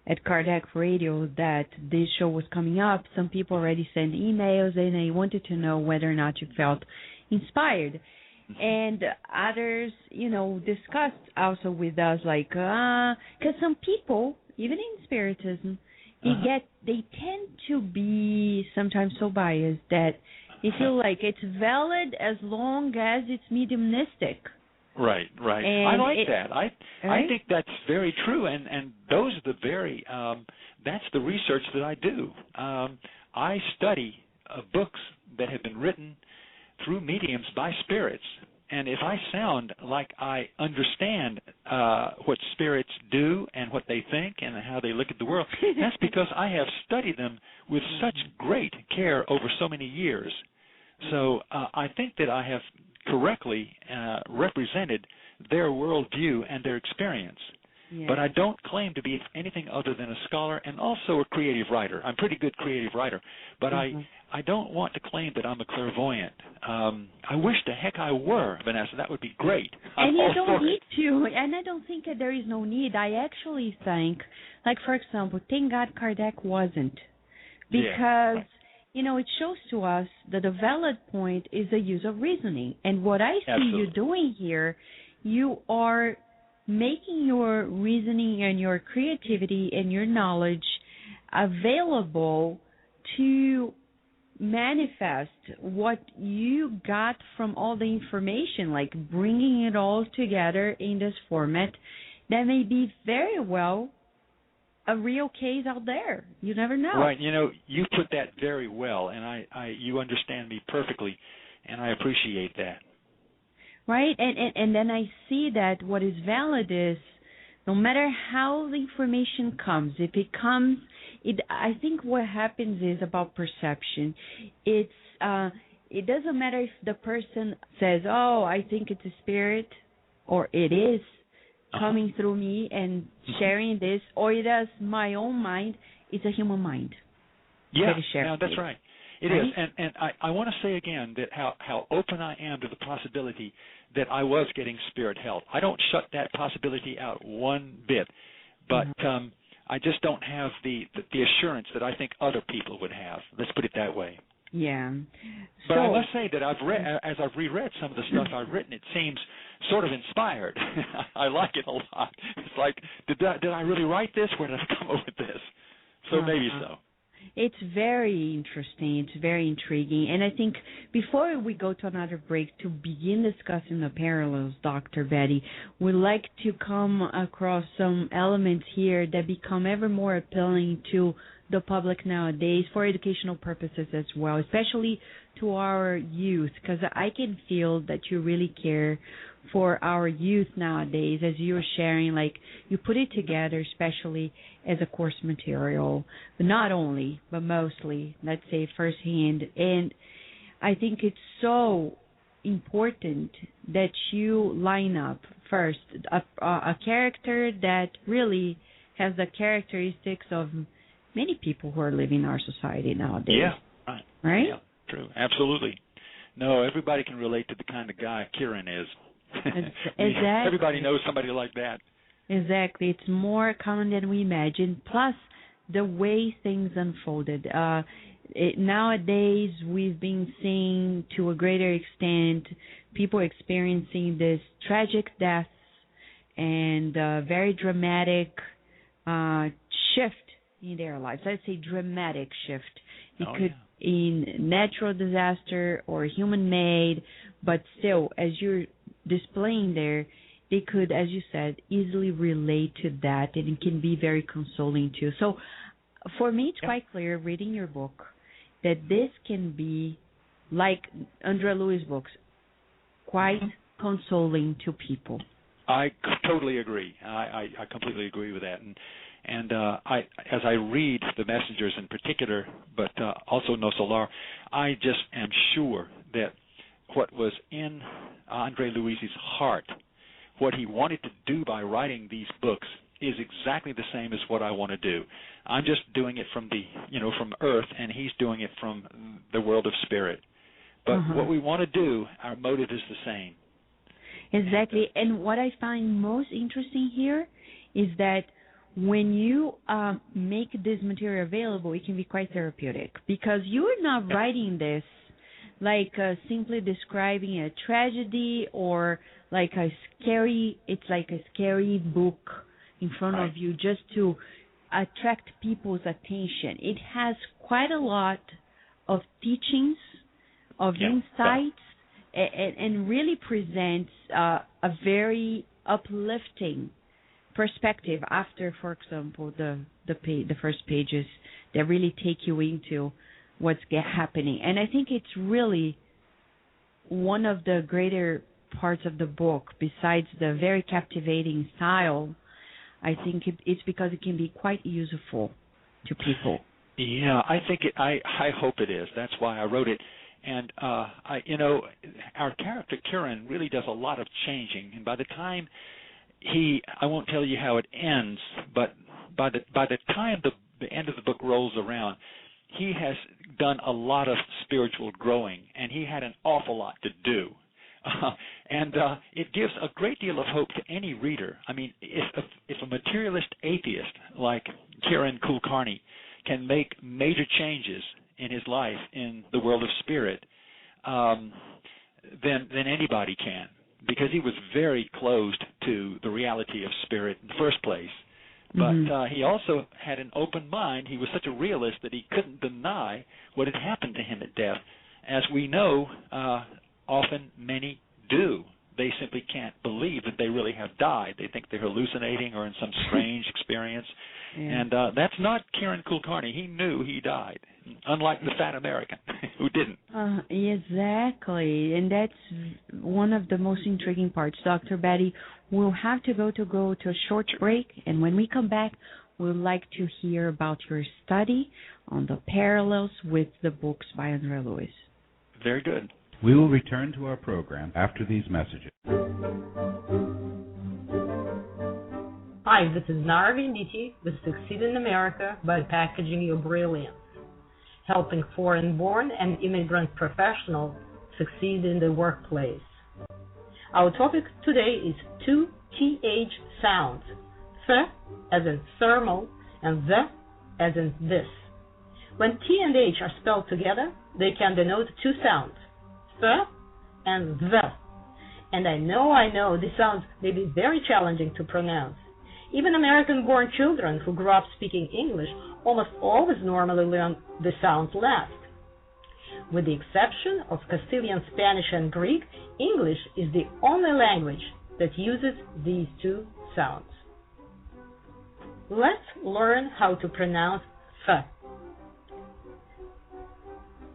Speaker 2: at Kardec Radio that this show was coming up, some people already sent emails and they wanted to know whether or not you felt inspired. And others, discussed also with us, like, because some people, even in Spiritism, they tend to be sometimes so biased that they feel like it's valid as long as it's mediumistic.
Speaker 6: Right.
Speaker 2: And
Speaker 6: I like that. I think that's very true, and those are the very that's the research that I do. I study books that have been written through mediums by spirits, and if I sound like I understand what spirits do and what they think and how they look at the world, that's because I have studied them with such great care over so many years. So I think that I have correctly represented their worldview and their experience. Yes. But I don't claim to be anything other than a scholar and also a creative writer. I'm a pretty good creative writer, but I don't want to claim that I'm a clairvoyant. I wish the heck I were, Vanessa. That would be great.
Speaker 2: And you don't need to, and I don't think that there is no need. I actually think, like, for example, thank God Kardec wasn't, because... it shows to us that the valid point is the use of reasoning. And what I see you doing here, you are making your reasoning and your creativity and your knowledge available to manifest what you got from all the information, like bringing it all together in this format that may be very well a real case out there. You never know.
Speaker 6: Right. You put that very well, and you understand me perfectly, and I appreciate that.
Speaker 2: Right. And then I see that what is valid is no matter how the information comes, if it comes, I think what happens is about perception. It doesn't matter if the person says, "Oh, I think it's a spirit," or "It is coming through me and sharing this," or it is my own mind. It's a human mind.
Speaker 6: Yeah, that's right. It is, and I want to say again that how open I am to the possibility that I was getting spirit help. I don't shut that possibility out one bit, but I just don't have the assurance that I think other people would have. Let's put it that way.
Speaker 2: Yeah.
Speaker 6: But I must say that as I've reread some of the stuff I've written, it seems sort of inspired. I like it a lot. It's like, did I really write this? Where did I come up with this? So maybe so.
Speaker 2: It's very interesting. It's very intriguing. And I think before we go to another break to begin discussing the parallels, Dr. Betty, we'd like to come across some elements here that become ever more appealing to the public nowadays for educational purposes as well, especially to our youth, because I can feel that you really care for our youth nowadays, as you're sharing, like you put it together especially as a course material, but not only, but mostly, let's say firsthand. And I think it's so important that you line up first a character that really has the characteristics of many people who are living in our society nowadays.
Speaker 6: Yeah,
Speaker 2: right?
Speaker 6: Yeah, true, absolutely. No, everybody can relate to the kind of guy Kieran is.
Speaker 2: Exactly.
Speaker 6: Everybody knows somebody like that.
Speaker 2: Exactly. It's more common than we imagine. Plus, the way things unfolded. Nowadays, we've been seeing, to a greater extent, people experiencing this tragic deaths and very dramatic shift in their lives. I'd say dramatic shift. It could in natural disaster or human-made, but still, as you're displaying there, they could, as you said, easily relate to that, and it can be very consoling too. So For me, it's quite clear reading your book that this can be, like Andrea Louis' books, quite consoling to people.
Speaker 6: I totally agree. I completely agree with that. And as I read the Messengers in particular, but also No Solar, I just am sure that what was in Andre Luiz's heart, what he wanted to do by writing these books, is exactly the same as what I want to do. I'm just doing it from from Earth, and he's doing it from the world of spirit. But what we want to do, our motive is the same.
Speaker 2: Exactly. And what I find most interesting here is that when you make this material available, it can be quite therapeutic, because you're not writing this like simply describing a tragedy or like it's like a scary book in front of you just to attract people's attention. It has quite a lot of teachings, of insights, and really presents a very uplifting perspective after, for example, the first pages that really take you into what's happening. And I think it's really one of the greater parts of the book, besides the very captivating style. I think it's because it can be quite useful to people.
Speaker 6: Yeah, I think I hope it is. That's why I wrote it. And our character Kieran really does a lot of changing. And by the time I won't tell you how it ends, but by the time the end of the book rolls around, he has done a lot of spiritual growing, and he had an awful lot to do. And it gives a great deal of hope to any reader. I mean, if a materialist atheist like Kieran Kulkarni can make major changes in his life in the world of spirit, then anybody can, because he was very closed to the reality of spirit in the first place. But he also had an open mind. He was such a realist that he couldn't deny what had happened to him at death. As we know, often many do. They simply can't believe that they really have died. They think they're hallucinating or in some strange experience. Yeah. And that's not Kieran Kulkarni. He knew he died, unlike the fat American who didn't.
Speaker 2: Exactly. And that's one of the most intriguing parts. Dr. Betty, we'll have to go to a short break. And when we come back, we'd like to hear about your study on the parallels with the books by Andrea Louis.
Speaker 6: Very good.
Speaker 1: We will return to our program after these messages.
Speaker 8: Hi, this is Nara Venditti with Succeed in America by Packaging Your Brilliance, helping foreign-born and immigrant professionals succeed in the workplace. Our topic today is two TH sounds, th as in thermal and the as in this. When T and H are spelled together, they can denote two sounds, th and the. And I know these sounds may be very challenging to pronounce. Even American-born children who grew up speaking English almost always normally learn the sounds last. With the exception of Castilian Spanish and Greek, English is the only language that uses these two sounds. Let's learn how to pronounce th.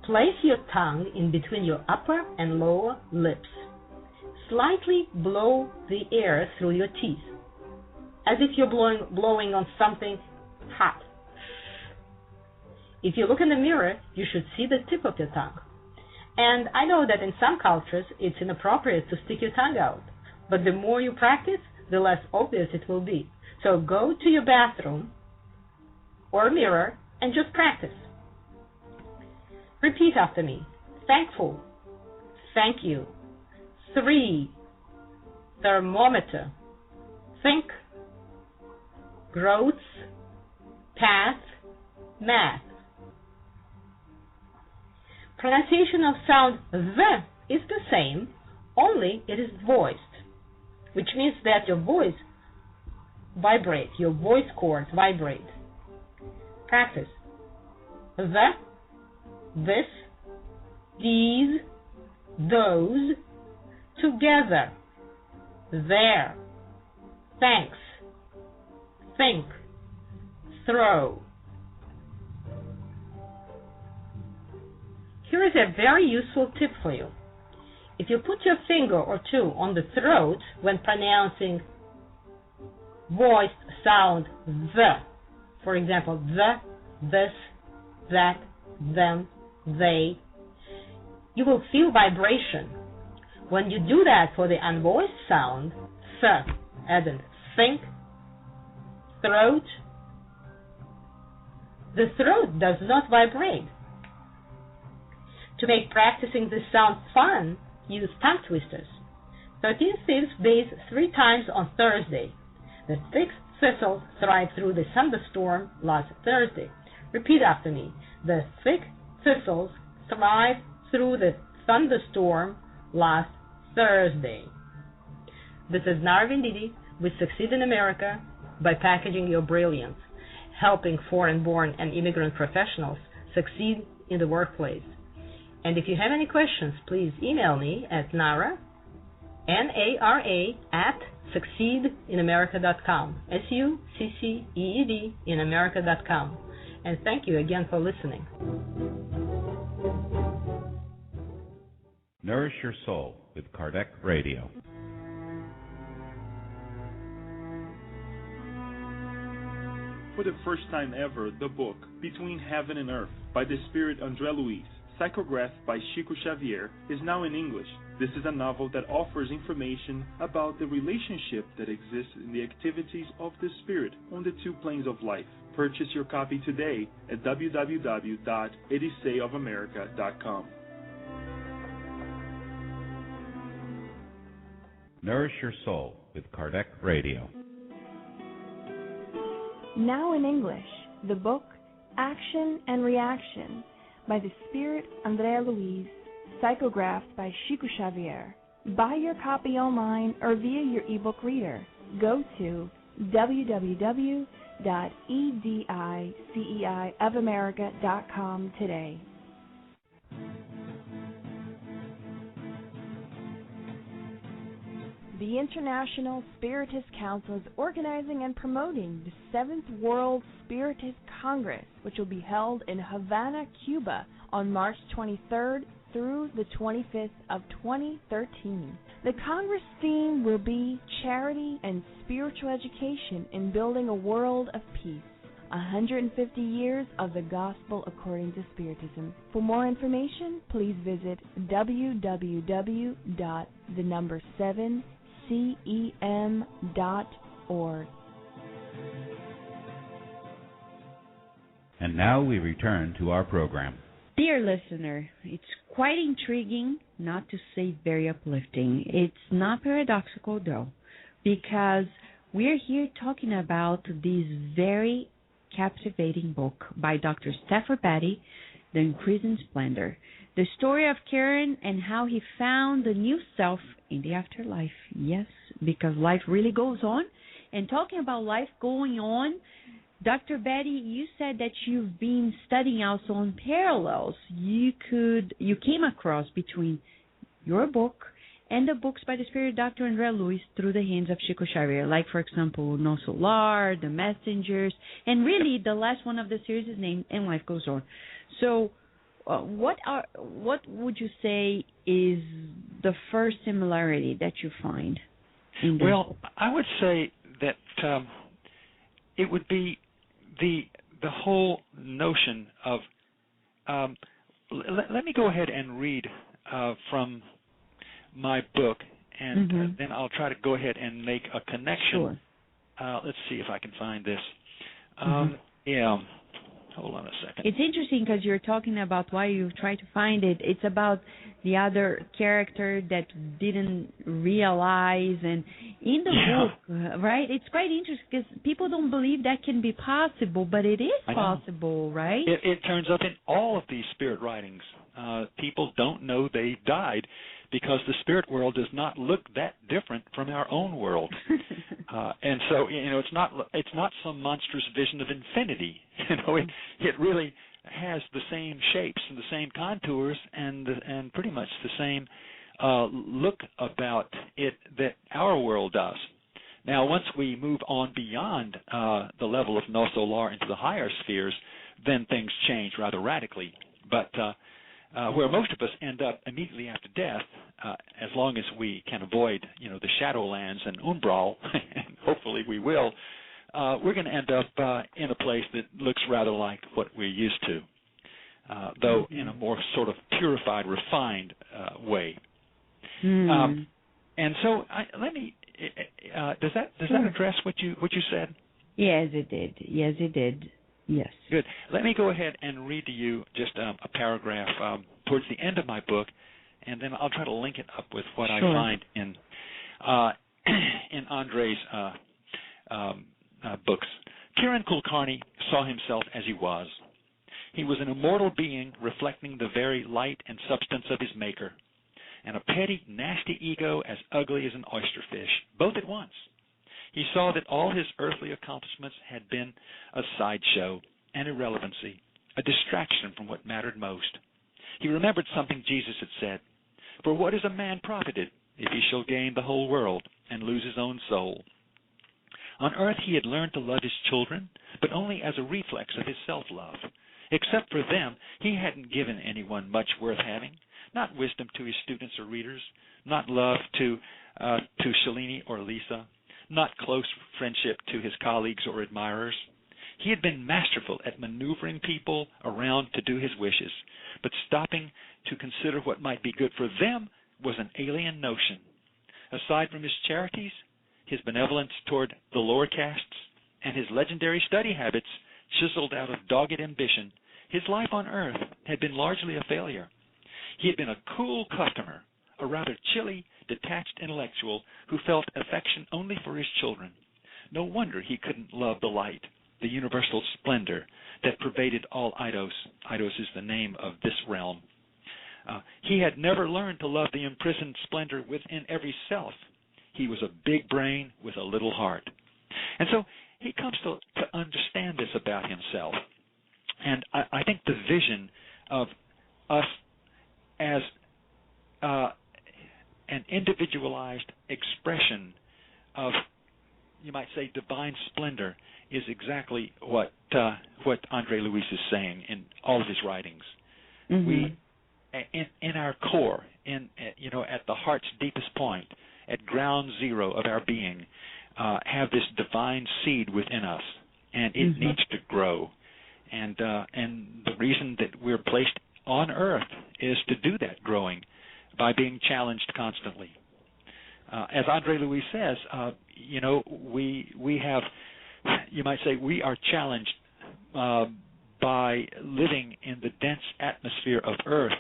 Speaker 8: Place your tongue in between your upper and lower lips. Slightly blow the air through your teeth, as if you're blowing on something hot. If you look in the mirror, you should see the tip of your tongue. And I know that in some cultures it's inappropriate to stick your tongue out, but the more you practice, the less obvious it will be. So go to your bathroom or mirror and just practice. Repeat after me. Thankful. Thank you. 3. Thermometer. Think. Growth. Path. Math. Pronunciation of sound the is the same, only it is voiced, which means that your voice vibrates, your voice cords vibrate. Practice. The, this, these, those, together, there, thanks, think, throw, Here is a very useful tip for you. If you put your finger or two on the throat when pronouncing voiced sound the, for example, the, this, that, them, they, you will feel vibration. When you do that for the unvoiced sound, th, as in think, throat, the throat does not vibrate. To make practicing this sound fun, use tongue twisters. 13 thieves bathe 3 times on Thursday. The thick thistles thrive through the thunderstorm last Thursday. Repeat after me. The thick thistles thrive through the thunderstorm last Thursday. This is Narvin Didi with Succeed in America by Packaging Your Brilliance, helping foreign-born and immigrant professionals succeed in the workplace. And if you have any questions, please email me at Nara, N-A-R-A, at succeedinamerica.com, S-U-C-C-E-E-D, in America.com. And thank you again for listening.
Speaker 1: Nourish Your Soul with Kardec Radio.
Speaker 9: For the first time ever, the book Between Heaven and Earth by the spirit André Luiz, psychographed by Chico Xavier, is now in English. This is a novel that offers information about the relationship that exists in the activities of the spirit on the 2 planes of life. Purchase your copy today at www.edysayofamerica.com.
Speaker 1: Nourish Your Soul with Kardec Radio.
Speaker 4: Now in English, the book Action and Reaction by the spirit André Luiz, psychographed by Chico Xavier. Buy your copy online or via your ebook reader. Go to www.edysayofamerica.com today. The International Spiritist Council is organizing and promoting the 7th World Spiritist Congress, which will be held in Havana, Cuba on March 23rd through the 25th of 2013. The Congress theme will be Charity and Spiritual Education in Building a World of Peace. 150 years of the Gospel according to Spiritism. For more information, please visit www.7cem.org.
Speaker 1: And now we return to our program.
Speaker 2: Dear listener, it's quite intriguing, not to say very uplifting. It's not paradoxical, though, because we're here talking about this very captivating book by Dr. Stafford Batty, The Increasing Splendor, the story of Karen and how he found the new self in the afterlife. Yes, because life really goes on. And talking about life going on, Dr. Batty, you said that you've been studying also on parallels you came across between your book and the books by the Spirit Dr. André Luiz through the hands of Chico Xavier, like, for example, No Solar, The Messengers, and really the last one of the series is named And Life Goes On. So what would you say is the first similarity that you find in this book?
Speaker 6: I would say that it would be the whole notion of let me go ahead and read from my book, and then I'll try to go ahead and make a connection.
Speaker 2: Sure.
Speaker 6: Let's see if I can find this. Hold on a second.
Speaker 2: It's interesting because you're talking about why you try to find it. It's about the other character that didn't realize, and in the book, right? It's quite interesting because people don't believe that can be possible, but it is possible, right?
Speaker 6: It turns up in all of these spirit writings. People don't know they died because the spirit world does not look that different from our own world. And so, it's not some monstrous vision of infinity. It really has the same shapes and the same contours and pretty much the same look about it that our world does. Now, once we move on beyond the level of No Solar into the higher spheres, then things change rather radically. But where most of us end up immediately after death, as long as we can avoid, the Shadowlands and Umbral, and hopefully we will, we're going to end up in a place that looks rather like what we're used to, though in a more sort of purified, refined way. And so, let me. Does that address what you said?
Speaker 2: Yes, it did. Yes, it did. Yes.
Speaker 6: Good. Let me go ahead and read to you just a paragraph towards the end of my book, and then I'll try to link it up with what I find in Andre's books. Kieran Kulkarni saw himself as he was. He was an immortal being reflecting the very light and substance of his maker, and a petty, nasty ego as ugly as an oysterfish, both at once. He saw that all his earthly accomplishments had been a sideshow, an irrelevancy, a distraction from what mattered most. He remembered something Jesus had said, "For what is a man profited if he shall gain the whole world and lose his own soul?" On earth he had learned to love his children, but only as a reflex of his self-love. Except for them, he hadn't given anyone much worth having, not wisdom to his students or readers, not love to Shalini or Lisa, not close friendship to his colleagues or admirers. He had been masterful at maneuvering people around to do his wishes, but stopping to consider what might be good for them was an alien notion. Aside from his charities, his benevolence toward the lower castes, and his legendary study habits chiseled out of dogged ambition, his life on earth had been largely a failure. He had been a cool customer, a rather chilly, detached intellectual who felt affection only for his children. No wonder he couldn't love the light, the universal splendor that pervaded all Eidos. Eidos is the name of this realm. He had never learned to love the imprisoned splendor within every self. He was a big brain with a little heart. And so he comes to understand this about himself. And I think the vision of us as an individualized expression of, you might say, divine splendor is exactly what Andre Luis is saying in all of his writings. Mm-hmm. We, in our core, at the heart's deepest point, at ground zero of our being, have this divine seed within us, and it needs to grow. And the reason that we're placed on Earth is to do that growing by being challenged constantly. As Andre Luis says, we have, you might say, we are challenged by living in the dense atmosphere of Earth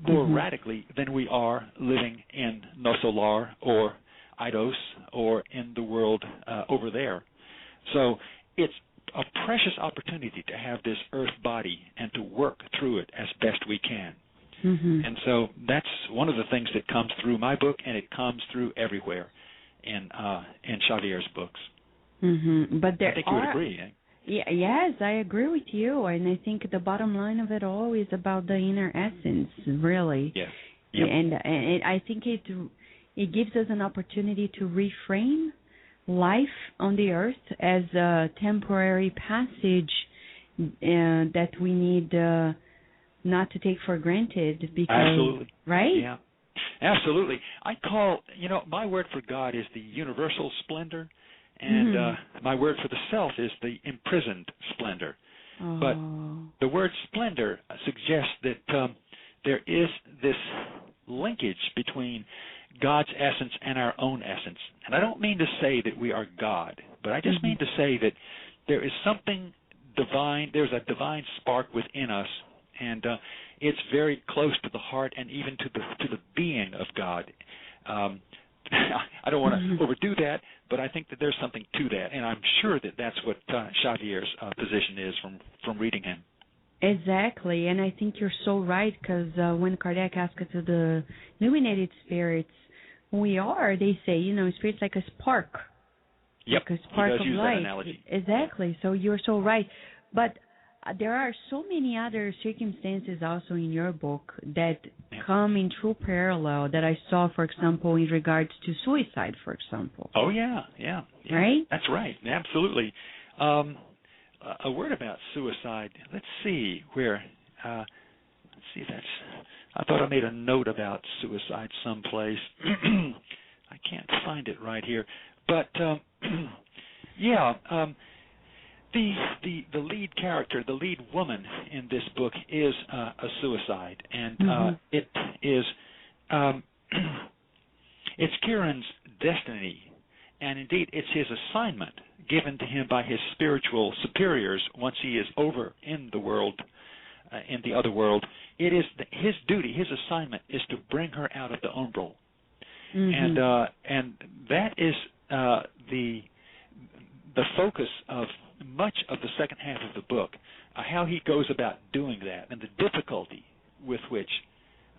Speaker 6: more radically than we are living in Nosolar or Eidos or in the world over there. So it's a precious opportunity to have this Earth body and to work through it as best we can. And so that's one of the things that comes through my book, and it comes through everywhere in Xavier's books.
Speaker 2: But there
Speaker 6: I think you would agree. Eh?
Speaker 2: Yes, I agree with you, and I think the bottom line of it all is about the inner essence, really.
Speaker 6: Yes. Yep.
Speaker 2: And I think it gives us an opportunity to reframe life on the earth as a temporary passage that we need not to take for granted. Because,
Speaker 6: absolutely.
Speaker 2: Right?
Speaker 6: Yeah. Absolutely. I call, my word for God is the universal splendor, and my word for the self is the imprisoned splendor.
Speaker 2: Oh.
Speaker 6: But the word splendor suggests that there is this linkage between God's essence and our own essence. And I don't mean to say that we are God, but I just mean to say that there is something divine, there's a divine spark within us, and it's very close to the heart and even to the being of God. I don't want to overdo that, but I think that there's something to that, and I'm sure that that's what Xavier's position is from reading him.
Speaker 2: Exactly, and I think you're so right, because when Kardec asked the illuminated spirits, they say, spirit's like a spark.
Speaker 6: Yep,
Speaker 2: like a spark
Speaker 6: he does
Speaker 2: of
Speaker 6: use
Speaker 2: light.
Speaker 6: that analogy.
Speaker 2: Exactly, so you're so right. But there are so many other circumstances also in your book that come in true parallel that I saw, for example, in regards to suicide, for example.
Speaker 6: Oh, yeah.
Speaker 2: Right?
Speaker 6: That's right, absolutely. A word about suicide. Let's see where let's see, I thought I made a note about suicide someplace. I can't find it right here. But, the lead character, the lead woman in this book is a suicide. And it is, it's Kieran's destiny. And indeed, it's his assignment given to him by his spiritual superiors once he is over in the world, in the other world. It is his duty, his assignment is to bring her out of the umbral. And that is the focus of much of the second half of the book, how he goes about doing that and the difficulty with which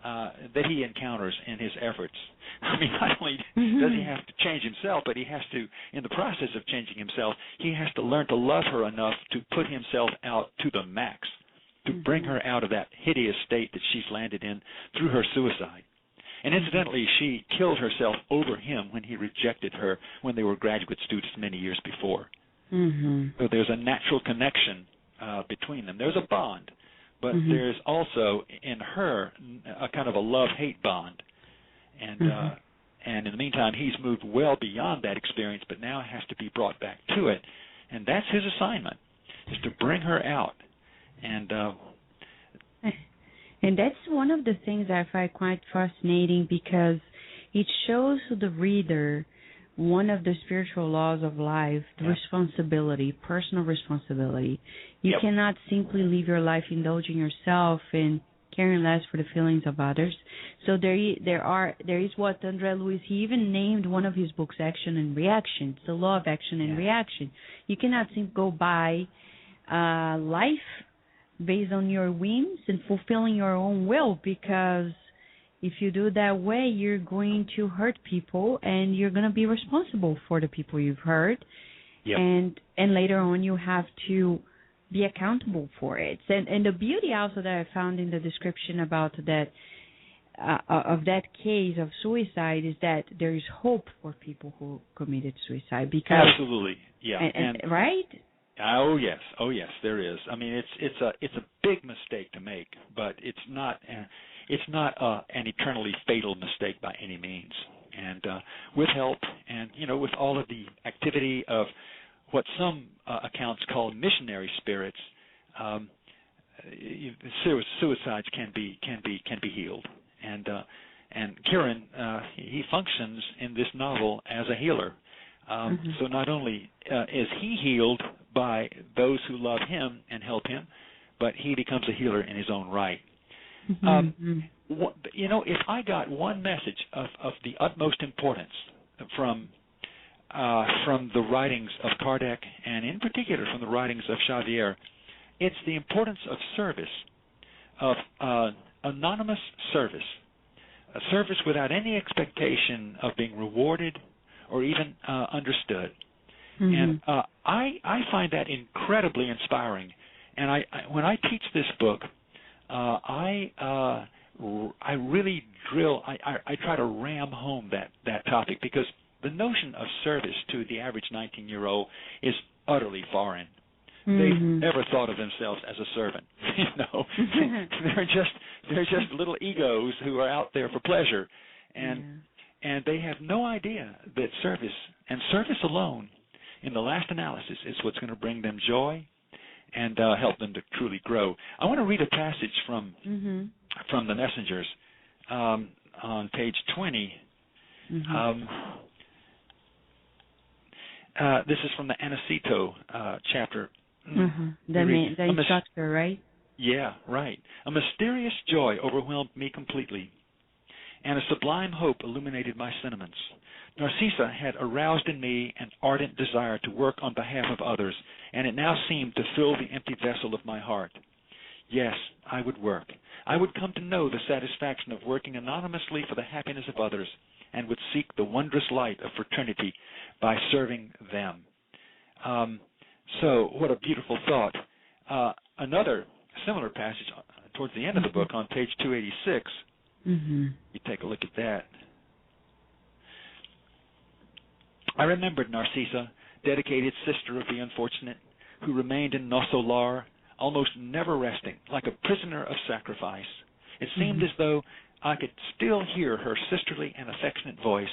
Speaker 6: that he encounters in his efforts. I mean, not only does he have to change himself, but he has to, in the process of changing himself, he has to learn to love her enough to put himself out to the max, to bring her out of that hideous state that she's landed in through her suicide. And incidentally, she killed herself over him when he rejected her when they were graduate students many years before. So there's a natural connection between them. There's a bond, but there's also in her a kind of a love-hate bond. And in the meantime, he's moved well beyond that experience, but now has to be brought back to it. And that's his assignment, is to bring her out. And
Speaker 2: that's one of the things I find quite fascinating, because it shows to the reader one of the spiritual laws of life, the responsibility, personal responsibility. You cannot simply live your life indulging yourself and caring less for the feelings of others. So there is what André Luiz, he even named one of his books Action and Reaction. It's the law of action and reaction. You cannot simply go by life based on your whims and fulfilling your own will, because if you do that way, you're going to hurt people and you're going to be responsible for the people you've hurt. And later on you have to be accountable for it. And the beauty also that I found in the description about that of that case of suicide is that there is hope for people who committed suicide. Because
Speaker 6: absolutely,
Speaker 2: and right?
Speaker 6: Oh yes, there is. I mean, it's a big mistake to make, but it's not an eternally fatal mistake by any means. And with help, and with all of the activity of what some accounts call missionary spirits, suicides can be healed. And Kieran, he functions in this novel as a healer. So not only is he healed by those who love him and help him, but he becomes a healer in his own right. If I got one message of the utmost importance from the writings of Kardec, and in particular from the writings of Xavier, it's the importance of service, of anonymous service, a service without any expectation of being rewarded or even understood. And I find that incredibly inspiring. And I when I teach this book, I really drill. I try to ram home that topic, because the notion of service to the average 19-year-old is utterly foreign. They've never thought of themselves as a servant. They're just little egos who are out there for pleasure, and they have no idea that service, and service alone, in the last analysis, is what's going to bring them joy and help them to truly grow. I want to read a passage from the Messengers on page 20. This is from the Anacito chapter.
Speaker 2: The instructor, right?
Speaker 6: Yeah, right. A mysterious joy overwhelmed me completely, and a sublime hope illuminated my sentiments. Narcissa had aroused in me an ardent desire to work on behalf of others, and it now seemed to fill the empty vessel of my heart. Yes, I would work. I would come to know the satisfaction of working anonymously for the happiness of others, and would seek the wondrous light of fraternity by serving them. So what a beautiful thought. Another similar passage towards the end of the book on page 286. You take a look at that. I remembered Narcissa, dedicated sister of the unfortunate, who remained in Nossolar, almost never resting, like a prisoner of sacrifice, It seemed as though I could still hear her sisterly and affectionate voice.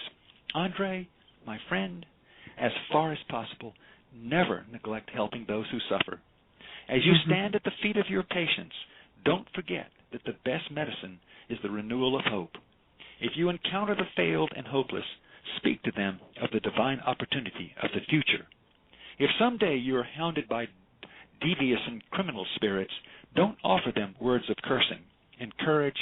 Speaker 6: Andre, my friend, as far as possible, never neglect helping those who suffer. As you stand at the feet of your patients, don't forget that the best medicine is the renewal of hope. If you encounter the failed and hopeless, speak to them of the divine opportunity of the future. If someday you are hounded by devious and criminal spirits, don't offer them words of cursing. Encourage,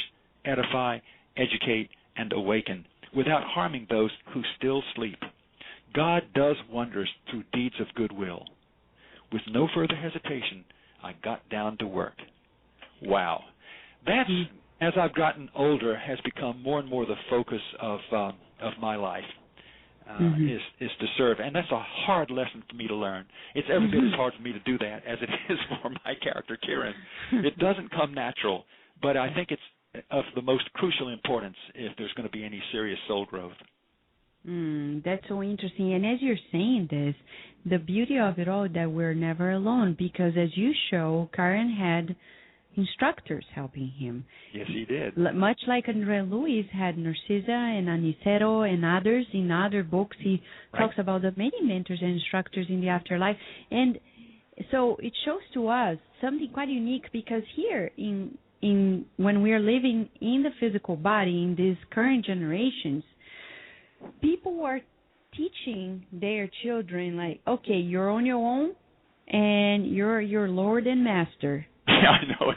Speaker 6: edify, educate, and awaken without harming those who still sleep. God does wonders through deeds of goodwill. With no further hesitation, I got down to work. Wow. That's, as I've gotten older, has become more and more the focus of my life, is to serve. And that's a hard lesson for me to learn. It's every bit as hard for me to do that as it is for my character, Kieran. It doesn't come natural, but I think it's of the most crucial importance if there's going to be any serious soul growth.
Speaker 2: That's so interesting. And as you're saying this, the beauty of it all is that we're never alone, because as you show, Karen had instructors helping him.
Speaker 6: Yes, he did.
Speaker 2: Much like Andre Luis had Narcisa and Anicero and others in other books. He talks about the many mentors and instructors in the afterlife. And so it shows to us something quite unique, because here in when we are living in the physical body in these current generations, people are teaching their children, like, okay, you're on your own and you're your Lord and Master.
Speaker 6: Yeah, I know.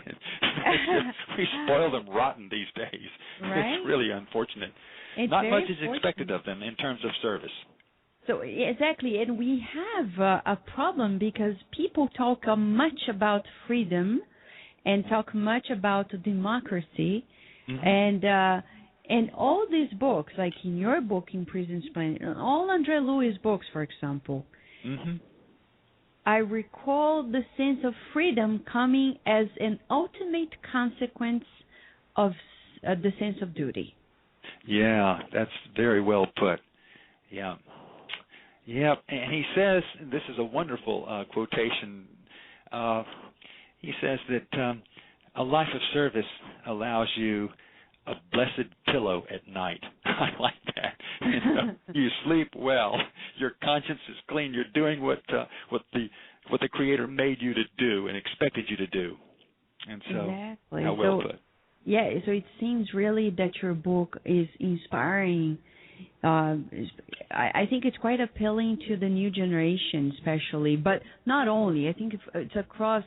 Speaker 6: We spoil them rotten these days.
Speaker 2: Right?
Speaker 6: It's really unfortunate.
Speaker 2: It's
Speaker 6: Not much is
Speaker 2: unfortunate.
Speaker 6: expected of them in terms of service.
Speaker 2: So exactly, and we have a problem because people talk much about freedom and talk much about democracy, and all these books, like in your book, In Prison's Planet, and all Andre Luis books, for example, I recall the sense of freedom coming as an ultimate consequence of the sense of duty. Yeah,
Speaker 6: that's very well put. Yeah. Yeah, and he says, this is a wonderful quotation, he says that a life of service allows you a blessed pillow at night. I like that. You sleep well. Your conscience is clean. You're doing what the Creator made you to do and expected you to do. And so,
Speaker 2: exactly.
Speaker 6: How well put.
Speaker 2: Yeah, so it seems really that your book is inspiring. I think it's quite appealing to the new generation, especially, but not only. I think it's across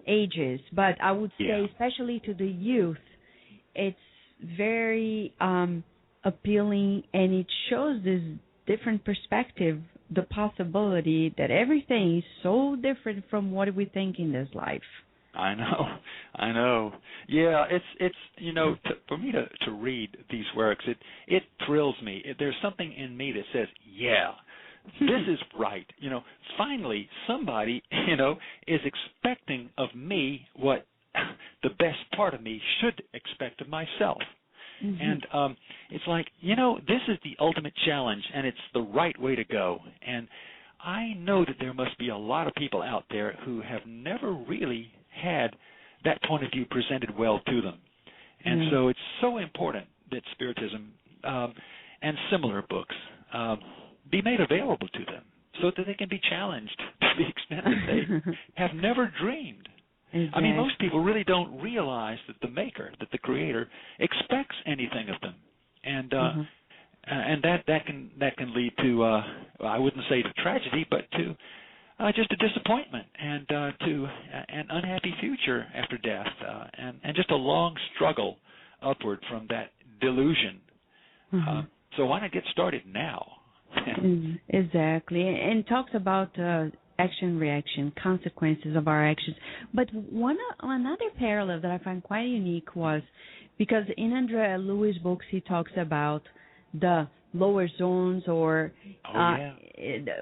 Speaker 2: ages, but I would say especially to the youth, it's very appealing, and it shows this different perspective, the possibility that everything is so different from what we think in this life.
Speaker 6: I know. Yeah, it's for me to read these works, it thrills me. There's something in me that says, yeah, this is right. Finally somebody, is expecting of me what the best part of me should expect of myself. And it's like, this is the ultimate challenge, and it's the right way to go. And I know that there must be a lot of people out there who have never really had that point of view presented well to them. And so it's so important that Spiritism and similar books be made available to them so that they can be challenged to the extent that they have never dreamed. Exactly. I mean, most people really don't realize that the Maker, that the Creator, expects anything of them, and that can lead to I wouldn't say to tragedy, but to just a disappointment and to an unhappy future after death, and just a long struggle upward from that delusion. So why not get started now?
Speaker 2: Exactly, and talks about action, reaction, consequences of our actions. But another parallel that I find quite unique was because in Andre Luis' books he talks about the lower zones or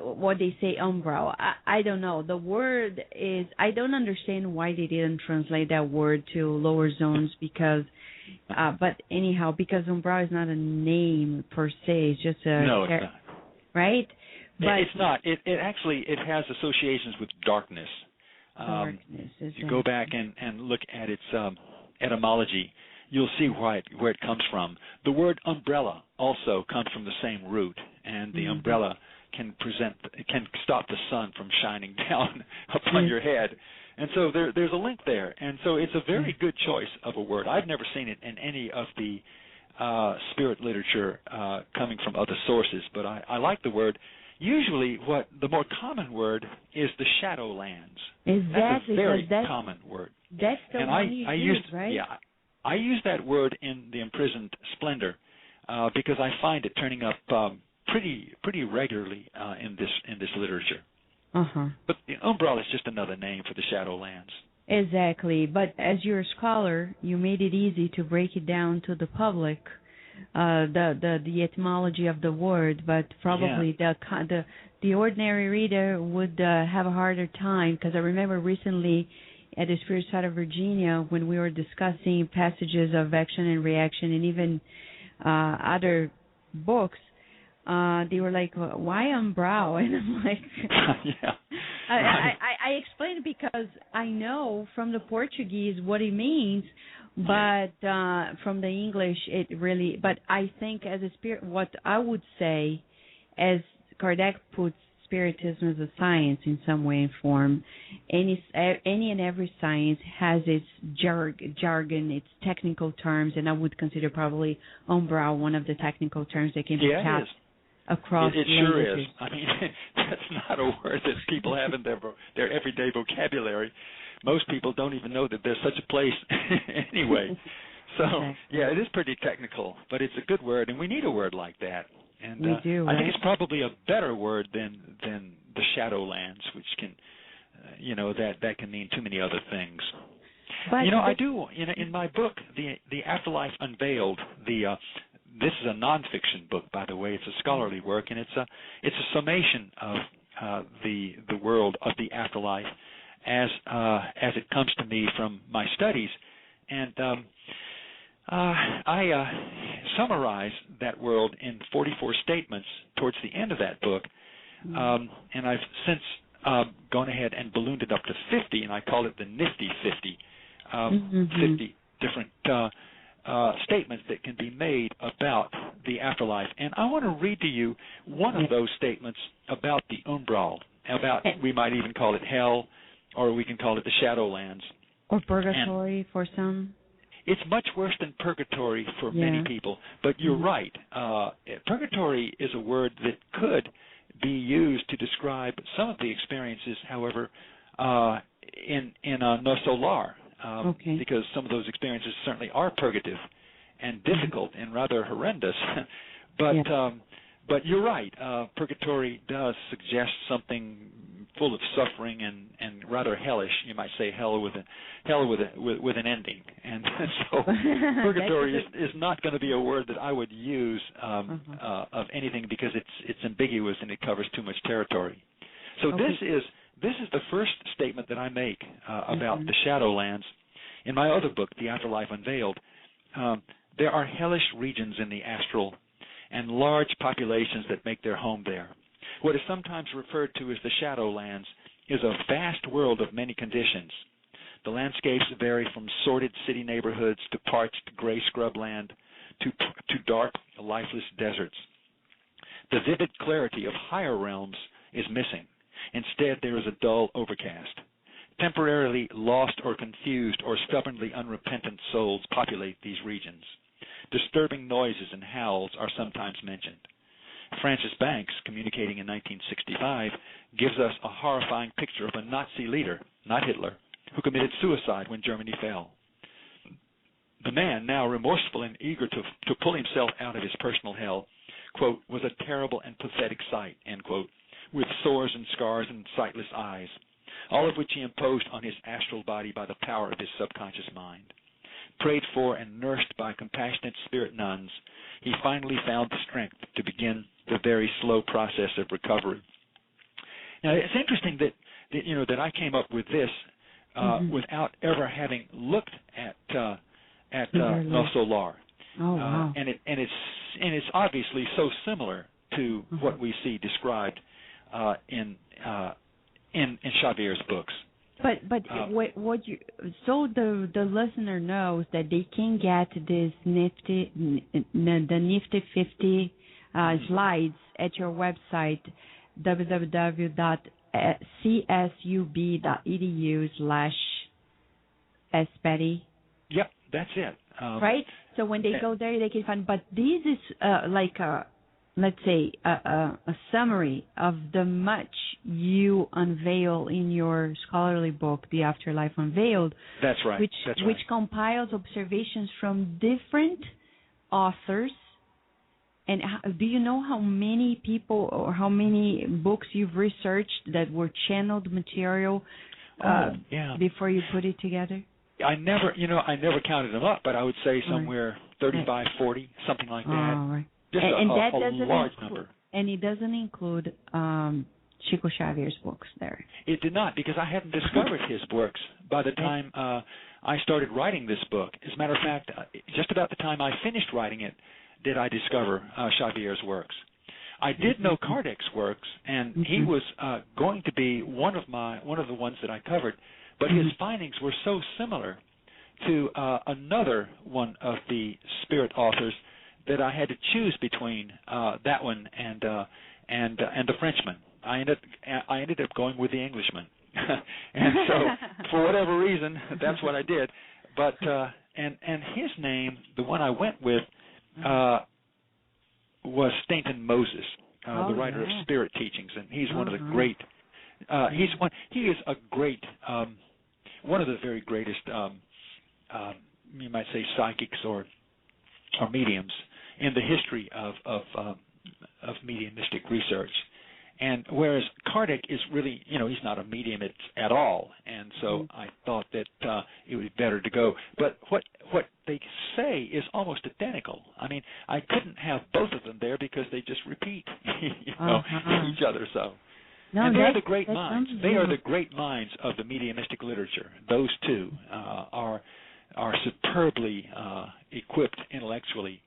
Speaker 2: what they say umbral. I don't know. The word is, I don't understand why they didn't translate that word to lower zones because, but anyhow, because umbral is not a name per se. It's just a...
Speaker 6: No, it's not.
Speaker 2: Right? But
Speaker 6: it's not. It actually has associations with darkness.
Speaker 2: Darkness.
Speaker 6: You go back and look at its etymology. you'll see where it comes from. The word umbrella also comes from the same root, and the umbrella can stop the sun from shining down upon your head. And so there's a link there. And so it's a very good choice of a word. I've never seen it in any of the spirit literature coming from other sources, but I like the word. Usually the more common word is the Shadowlands.
Speaker 2: Exactly.
Speaker 6: That's a very common word.
Speaker 2: That's the one you use, right?
Speaker 6: Yeah, I use that word in The Imprisoned Splendor because I find it turning up pretty regularly in this literature. But the umbrella is just another name for the Shadowlands.
Speaker 2: Exactly. But as you're a scholar, you made it easy to break it down to the public, the etymology of the word. But probably the ordinary reader would have a harder time, because I remember recently at the Spirit Side of Virginia when we were discussing passages of action and reaction and even other books. They were like, why umbrow? And I'm like, I explained because I know from the Portuguese what it means, but from the English it really, but I think as a spirit, what I would say, as Kardec puts Spiritism as a science in some way and form, any and every science has its jargon, its technical terms, and I would consider probably umbrow one of the technical terms that can be tapped across
Speaker 6: it
Speaker 2: languages.
Speaker 6: Sure is. I mean, that's not a word that people have in their everyday vocabulary. Most people don't even know that there's such a place anyway. So, yeah, it is pretty technical, but it's a good word, and we need a word like that. And
Speaker 2: we do,
Speaker 6: I think it's probably a better word than the Shadowlands, which can, that can mean too many other things. But I do in my book, the Afterlife Unveiled. This is a nonfiction book, by the way. It's a scholarly work, and it's a summation of the world of the afterlife as it comes to me from my studies, and I summarize that world in 44 statements towards the end of that book, and I've since gone ahead and ballooned it up to 50, and I call it the Nifty 50, 50 different statements that can be made about the afterlife. And I want to read to you one of those statements about the umbral, we might even call it hell, or we can call it the Shadowlands.
Speaker 2: Or purgatory for some.
Speaker 6: It's much worse than purgatory for many people, but you're right. Purgatory is a word that could be used to describe some of the experiences, however, in No Solar, because some of those experiences certainly are purgative and difficult and rather horrendous. But you're right. Purgatory does suggest something full of suffering and rather hellish. You might say hell with an ending. And so purgatory is not going to be a word that I would use of anything, because it's ambiguous and it covers too much territory. So this is the first statement that I make about the Shadowlands. In my other book, The Afterlife Unveiled, there are hellish regions in the astral and large populations that make their home there. What is sometimes referred to as the Shadowlands is a vast world of many conditions. The landscapes vary from sordid city neighborhoods to parched gray scrubland to dark, lifeless deserts. The vivid clarity of higher realms is missing. Instead, there is a dull overcast. Temporarily lost or confused or stubbornly unrepentant souls populate these regions. Disturbing noises and howls are sometimes mentioned. Francis Banks, communicating in 1965, gives us a horrifying picture of a Nazi leader, not Hitler, who committed suicide when Germany fell. The man, now remorseful and eager to pull himself out of his personal hell, quote, was a terrible and pathetic sight, end quote, with sores and scars and sightless eyes, all of which he imposed on his astral body by the power of his subconscious mind. Prayed for and nursed by compassionate spirit nuns, he finally found the strength to begin the very slow process of recovery. Now, it's interesting that I came up with this without ever having looked at No Solar.
Speaker 2: Oh, wow.
Speaker 6: And it's obviously so similar to what we see described in Xavier's books.
Speaker 2: But what you so the listener knows that they can get this nifty 50 slides at your website www.csub.edu/spetty.
Speaker 6: Yep, that's it.
Speaker 2: Right. So when they go there, they can find. But this is like a, let's say, a summary of the much you unveil in your scholarly book, The Afterlife Unveiled.
Speaker 6: That's right.
Speaker 2: Which compiles observations from different authors. And do you know how many people or how many books you've researched that were channeled material before you put it together?
Speaker 6: I never counted them up, but I would say somewhere 35, 40, something like that.
Speaker 2: Right.
Speaker 6: Just a large number.
Speaker 2: And it doesn't include Chico Xavier's books there.
Speaker 6: It did not, because I hadn't discovered his works by the time I started writing this book. As a matter of fact, just about the time I finished writing it, did I discover Xavier's works. I did know Kardec's works, and he was going to be one of the ones that I covered, but his findings were so similar to another one of the spirit authors that I had to choose between that one and the Frenchman. I ended up going with the Englishman, and so for whatever reason, that's what I did. But and his name, the one I went with, was Stainton Moses, the writer of Spirit Teachings, and he's one of the great. He is a great, one of the very greatest, you might say, psychics or mediums in the history of mediumistic research. And whereas Kardec is really, he's not a medium at all, and so I thought that it would be better to go. But what they say is almost identical. I mean, I couldn't have both of them there because they just repeat, each other. So, and they're the great minds. They are the great minds of the mediumistic literature. Those two are superbly equipped intellectually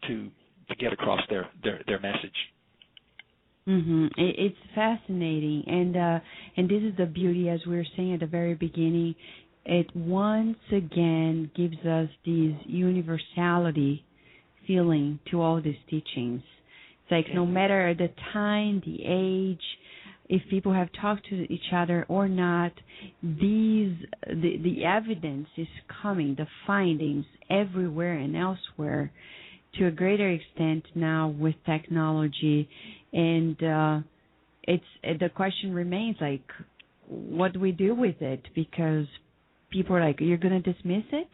Speaker 6: to get across their message.
Speaker 2: It's fascinating, and this is the beauty, as we were saying at the very beginning. It once again gives us this universality feeling to all these teachings. It's like no matter the time, the age, if people have talked to each other or not, the evidence is coming, the findings everywhere and elsewhere, to a greater extent now with technology. And it's the question remains, like, what do we do with it? Because people are like, you're going to dismiss it?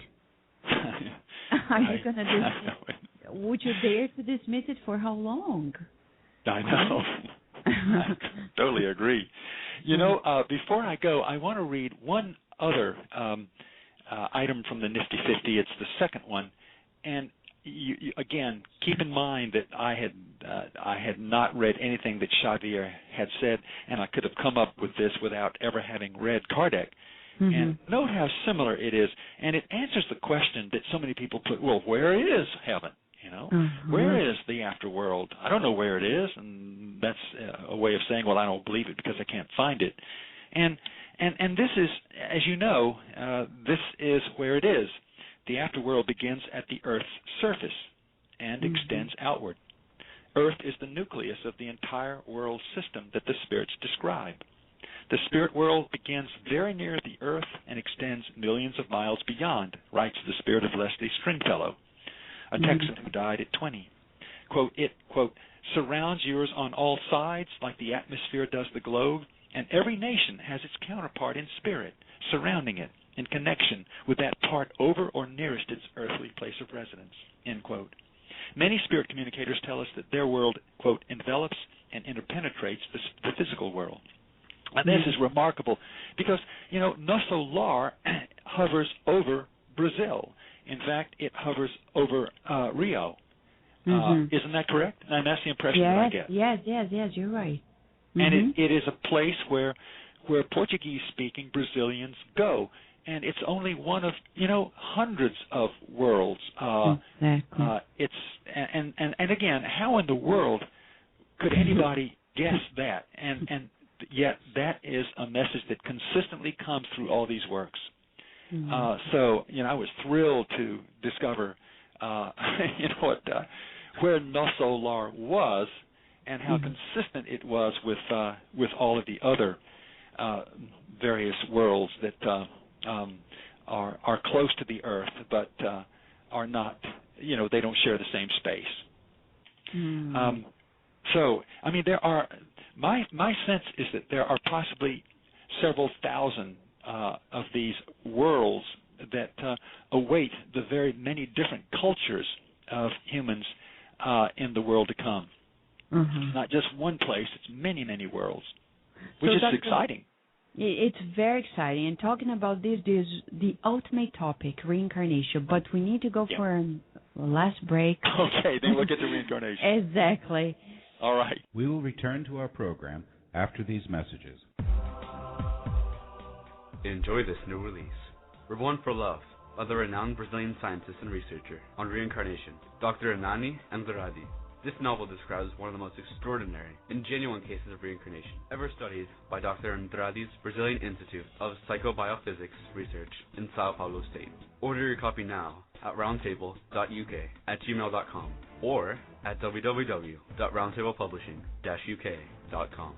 Speaker 2: Are you going to dismiss it? Would you dare to dismiss it? For how long?
Speaker 6: I know. I totally agree. Before I go, I want to read one other item from the Nifty 50. It's the second one. And you, again, keep in mind that I had not read anything that Xavier had said, and I could have come up with this without ever having read Kardec. And note how similar it is, and it answers the question that so many people put, well, where is heaven? Where is the afterworld? I don't know where it is, and that's a way of saying, well, I don't believe it because I can't find it. And this is, as you know, this is where it is. The afterworld begins at the Earth's surface and extends outward. Earth is the nucleus of the entire world system that the spirits describe. The spirit world begins very near the Earth and extends millions of miles beyond, writes the spirit of Leslie Stringfellow, a Texan who died at 20. Quote, it, quote, surrounds yours on all sides like the atmosphere does the globe, and every nation has its counterpart in spirit, surrounding it, in connection with that part over or nearest its earthly place of residence, end quote. Many spirit communicators tell us that their world, quote, envelops and interpenetrates the physical world. And this is remarkable because, Nosso Lar hovers over Brazil. In fact, it hovers over Rio. Isn't that correct? And that's the impression that I get.
Speaker 2: Yes, you're right.
Speaker 6: And it is a place where Portuguese-speaking Brazilians go. And it's only one of, hundreds of worlds. It's and again, how in the world could anybody guess that? And yet that is a message that consistently comes through all these works.
Speaker 2: Mm-hmm.
Speaker 6: So, I was thrilled to discover, where No Solar was, and how consistent it was with all of the other various worlds that are close to the Earth, but are not. They don't share the same space.
Speaker 2: Mm.
Speaker 6: So, there are. My sense is that there are possibly several thousand of these worlds that await the very many different cultures of humans in the world to come.
Speaker 2: Mm-hmm.
Speaker 6: It's not just one place; it's many, many worlds, which
Speaker 2: So
Speaker 6: is
Speaker 2: Dr.
Speaker 6: exciting.
Speaker 2: It's very exciting. And talking about this is the ultimate topic, reincarnation. But we need to go for a last break.
Speaker 6: Okay, then we'll get to reincarnation.
Speaker 2: Exactly.
Speaker 6: All right.
Speaker 1: We will return to our program after these messages.
Speaker 10: Enjoy this new release. Reborn for Love, by the renowned Brazilian scientist and researcher on reincarnation, Dr. Hernani Andrade. This novel describes one of the most extraordinary and genuine cases of reincarnation ever studied by Dr. Andrade's Brazilian Institute of Psychobiophysics Research in Sao Paulo State. Order your copy now at roundtable.uk@gmail.com or at www.roundtablepublishing-uk.com.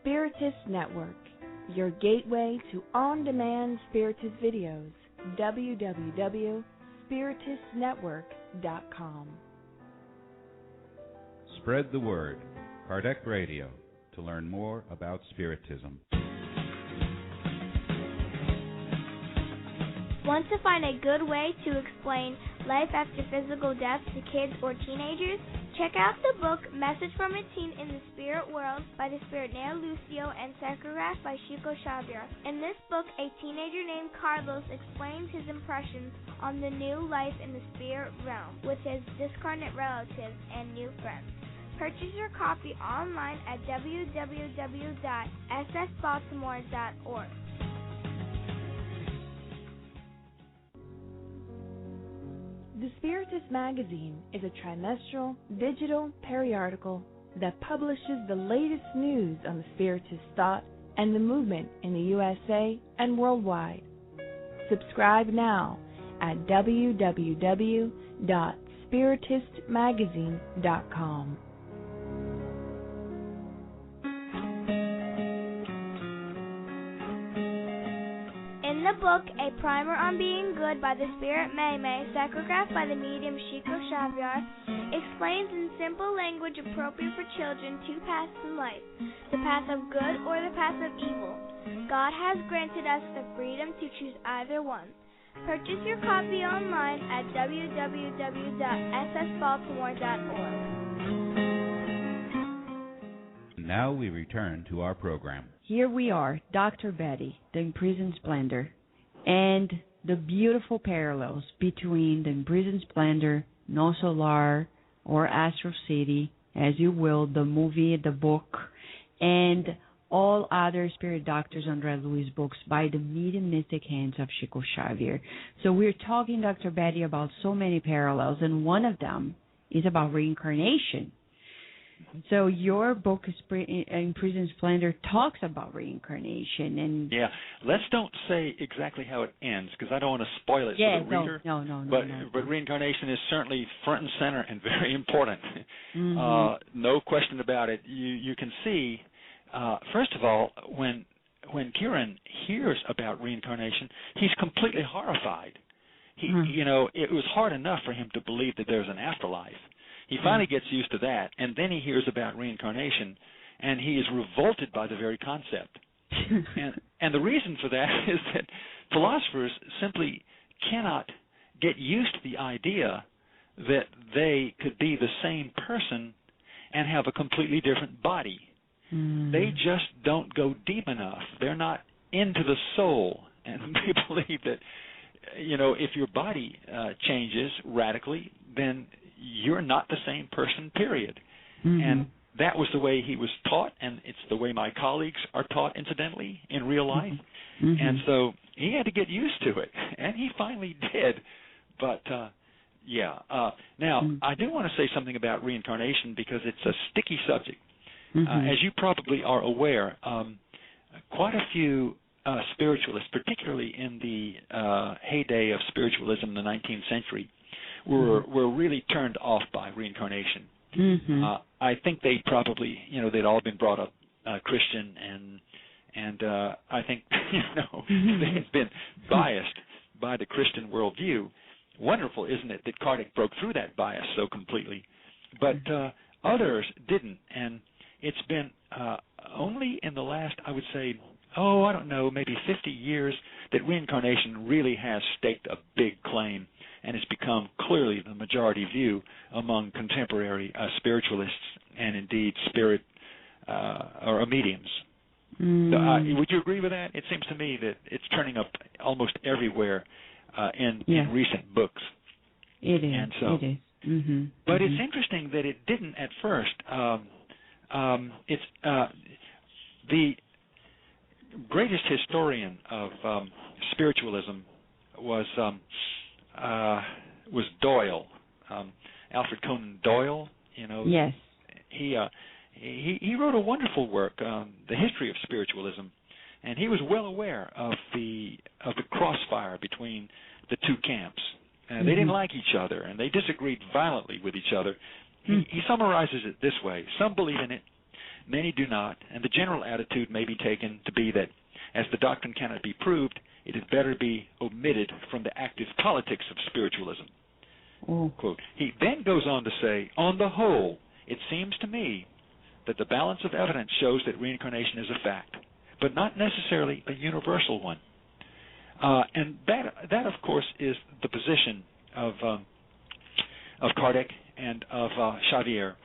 Speaker 4: Spiritist Network, your gateway to on-demand Spiritist videos. www.spiritistnetwork.com.
Speaker 1: Spread the word. Kardec Radio, to learn more about Spiritism.
Speaker 11: Want to find a good way to explain life after physical death to kids or teenagers? Check out the book Message from a Teen in the Spirit World by the Spirit Neo Lucio and psychographed by Chico Xavier. In this book, a teenager named Carlos explains his impressions on the new life in the spirit realm with his discarnate relatives and new friends. Purchase your copy online at www.ssbaltimore.org.
Speaker 4: The Spiritist Magazine is a trimestral digital periodical that publishes the latest news on the Spiritist thought and the movement in the USA and worldwide. Subscribe now at www.spiritistmagazine.com.
Speaker 11: In the book, A Primer on Being Good by the Spirit May May, psychographed by the medium Chico Xavier, explains in simple language appropriate for children two paths in life, the path of good or the path of evil. God has granted us the freedom to choose either one. Purchase your copy online at www.ssbaltimore.org.
Speaker 1: Now we return to our program.
Speaker 2: Here we are, Dr. Betty, the imprisoned splendor, and the beautiful parallels between the imprisoned splendor, No Solar, or Astral City, as you will, the movie, the book, and all other Spirit Doctors André Luiz books by the mediumistic hands of Chico Xavier. So we're talking, Dr. Betty, about so many parallels, and one of them is about reincarnation. So your book, Imprisoned Splendor, talks about reincarnation. And
Speaker 6: yeah, let's don't say exactly how it ends, because I don't want to spoil it for the reader.
Speaker 2: No.
Speaker 6: But reincarnation is certainly front and center and very important.
Speaker 2: Mm-hmm.
Speaker 6: No question about it. You can see, first of all, when Kieran hears about reincarnation, he's completely horrified. It was hard enough for him to believe that there's an afterlife. He finally gets used to that, and then he hears about reincarnation, and he is revolted by the very concept. and the reason for that is that philosophers simply cannot get used to the idea that they could be the same person and have a completely different body. They just don't go deep enough. They're not into the soul, and they believe that, if your body changes radically, then you're not the same person, period. And that was the way he was taught, and it's the way my colleagues are taught, incidentally, in real life. And so he had to get used to it, and he finally did. But now I do want to say something about reincarnation because it's a sticky subject. As you probably are aware, quite a few spiritualists, particularly in the heyday of spiritualism in the 19th century, were really turned off by reincarnation. I think they probably, they'd all been brought up Christian, and I think, they had been biased by the Christian worldview. Wonderful, isn't it, that Kardec broke through that bias so completely? But others didn't, and it's been only in the last, I would say, maybe 50 years that reincarnation really has staked a big claim and has become clearly the majority view among contemporary spiritualists and indeed spirit or mediums. So, would you agree with that? It seems to me that it's turning up almost everywhere in recent books.
Speaker 2: It is.
Speaker 6: And so,
Speaker 2: it is.
Speaker 6: But it's interesting that it didn't at first. It's the greatest historian of spiritualism was Doyle, Alfred Conan Doyle.
Speaker 2: Yes.
Speaker 6: He wrote a wonderful work, The History of Spiritualism, and he was well aware of the crossfire between the two camps. They didn't like each other, and they disagreed violently with each other. He summarizes it this way: some believe in it, many do not, and the general attitude may be taken to be that, as the doctrine cannot be proved, it had better be omitted from the active politics of spiritualism. Quote. He then goes on to say, on the whole, it seems to me that the balance of evidence shows that reincarnation is a fact, but not necessarily a universal one. And that, of course, is the position of Kardec and of Xavier.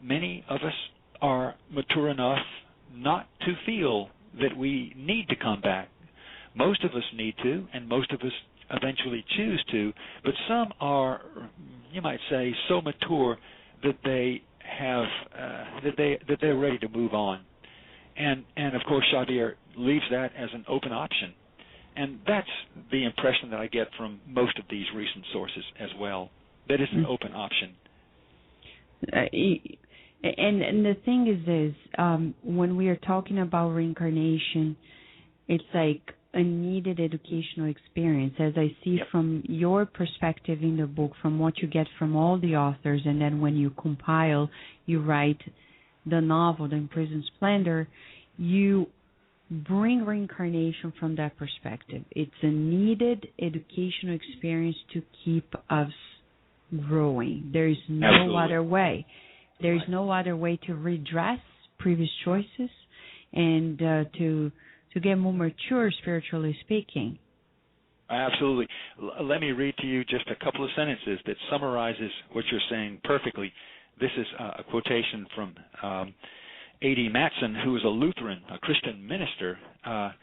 Speaker 6: Many of us are mature enough not to feel that we need to come back. Most of us need to, and most of us eventually choose to, but some are, you might say, so mature that they have that they're ready to move on. And of course Xavier leaves that as an open option. And that's the impression that I get from most of these recent sources as well. That it's an open option.
Speaker 2: And the thing is when we are talking about reincarnation, it's like a needed educational experience, as I see from your perspective in the book, from what you get from all the authors, and then when you compile, you write the novel, The Imprisoned Splendor, you bring reincarnation from that perspective. It's a needed educational experience to keep us growing. There is no other way. There is no other way to redress previous choices and to get more mature, spiritually speaking.
Speaker 6: Absolutely. Let me read to you just a couple of sentences that summarizes what you're saying perfectly. This is a quotation from A.D. Matson, who was a Lutheran, a Christian minister. And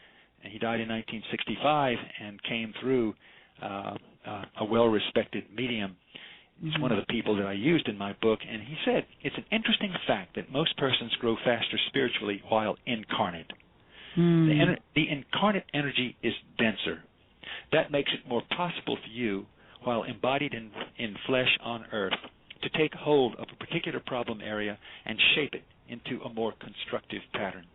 Speaker 6: he died in 1965 and came through a well-respected medium. He's one of the people that I used in my book, and he said, it's an interesting fact that most persons grow faster spiritually while incarnate. The incarnate energy is denser. That makes it more possible for you, while embodied in flesh on earth, to take hold of a particular problem area and shape it into a more constructive pattern.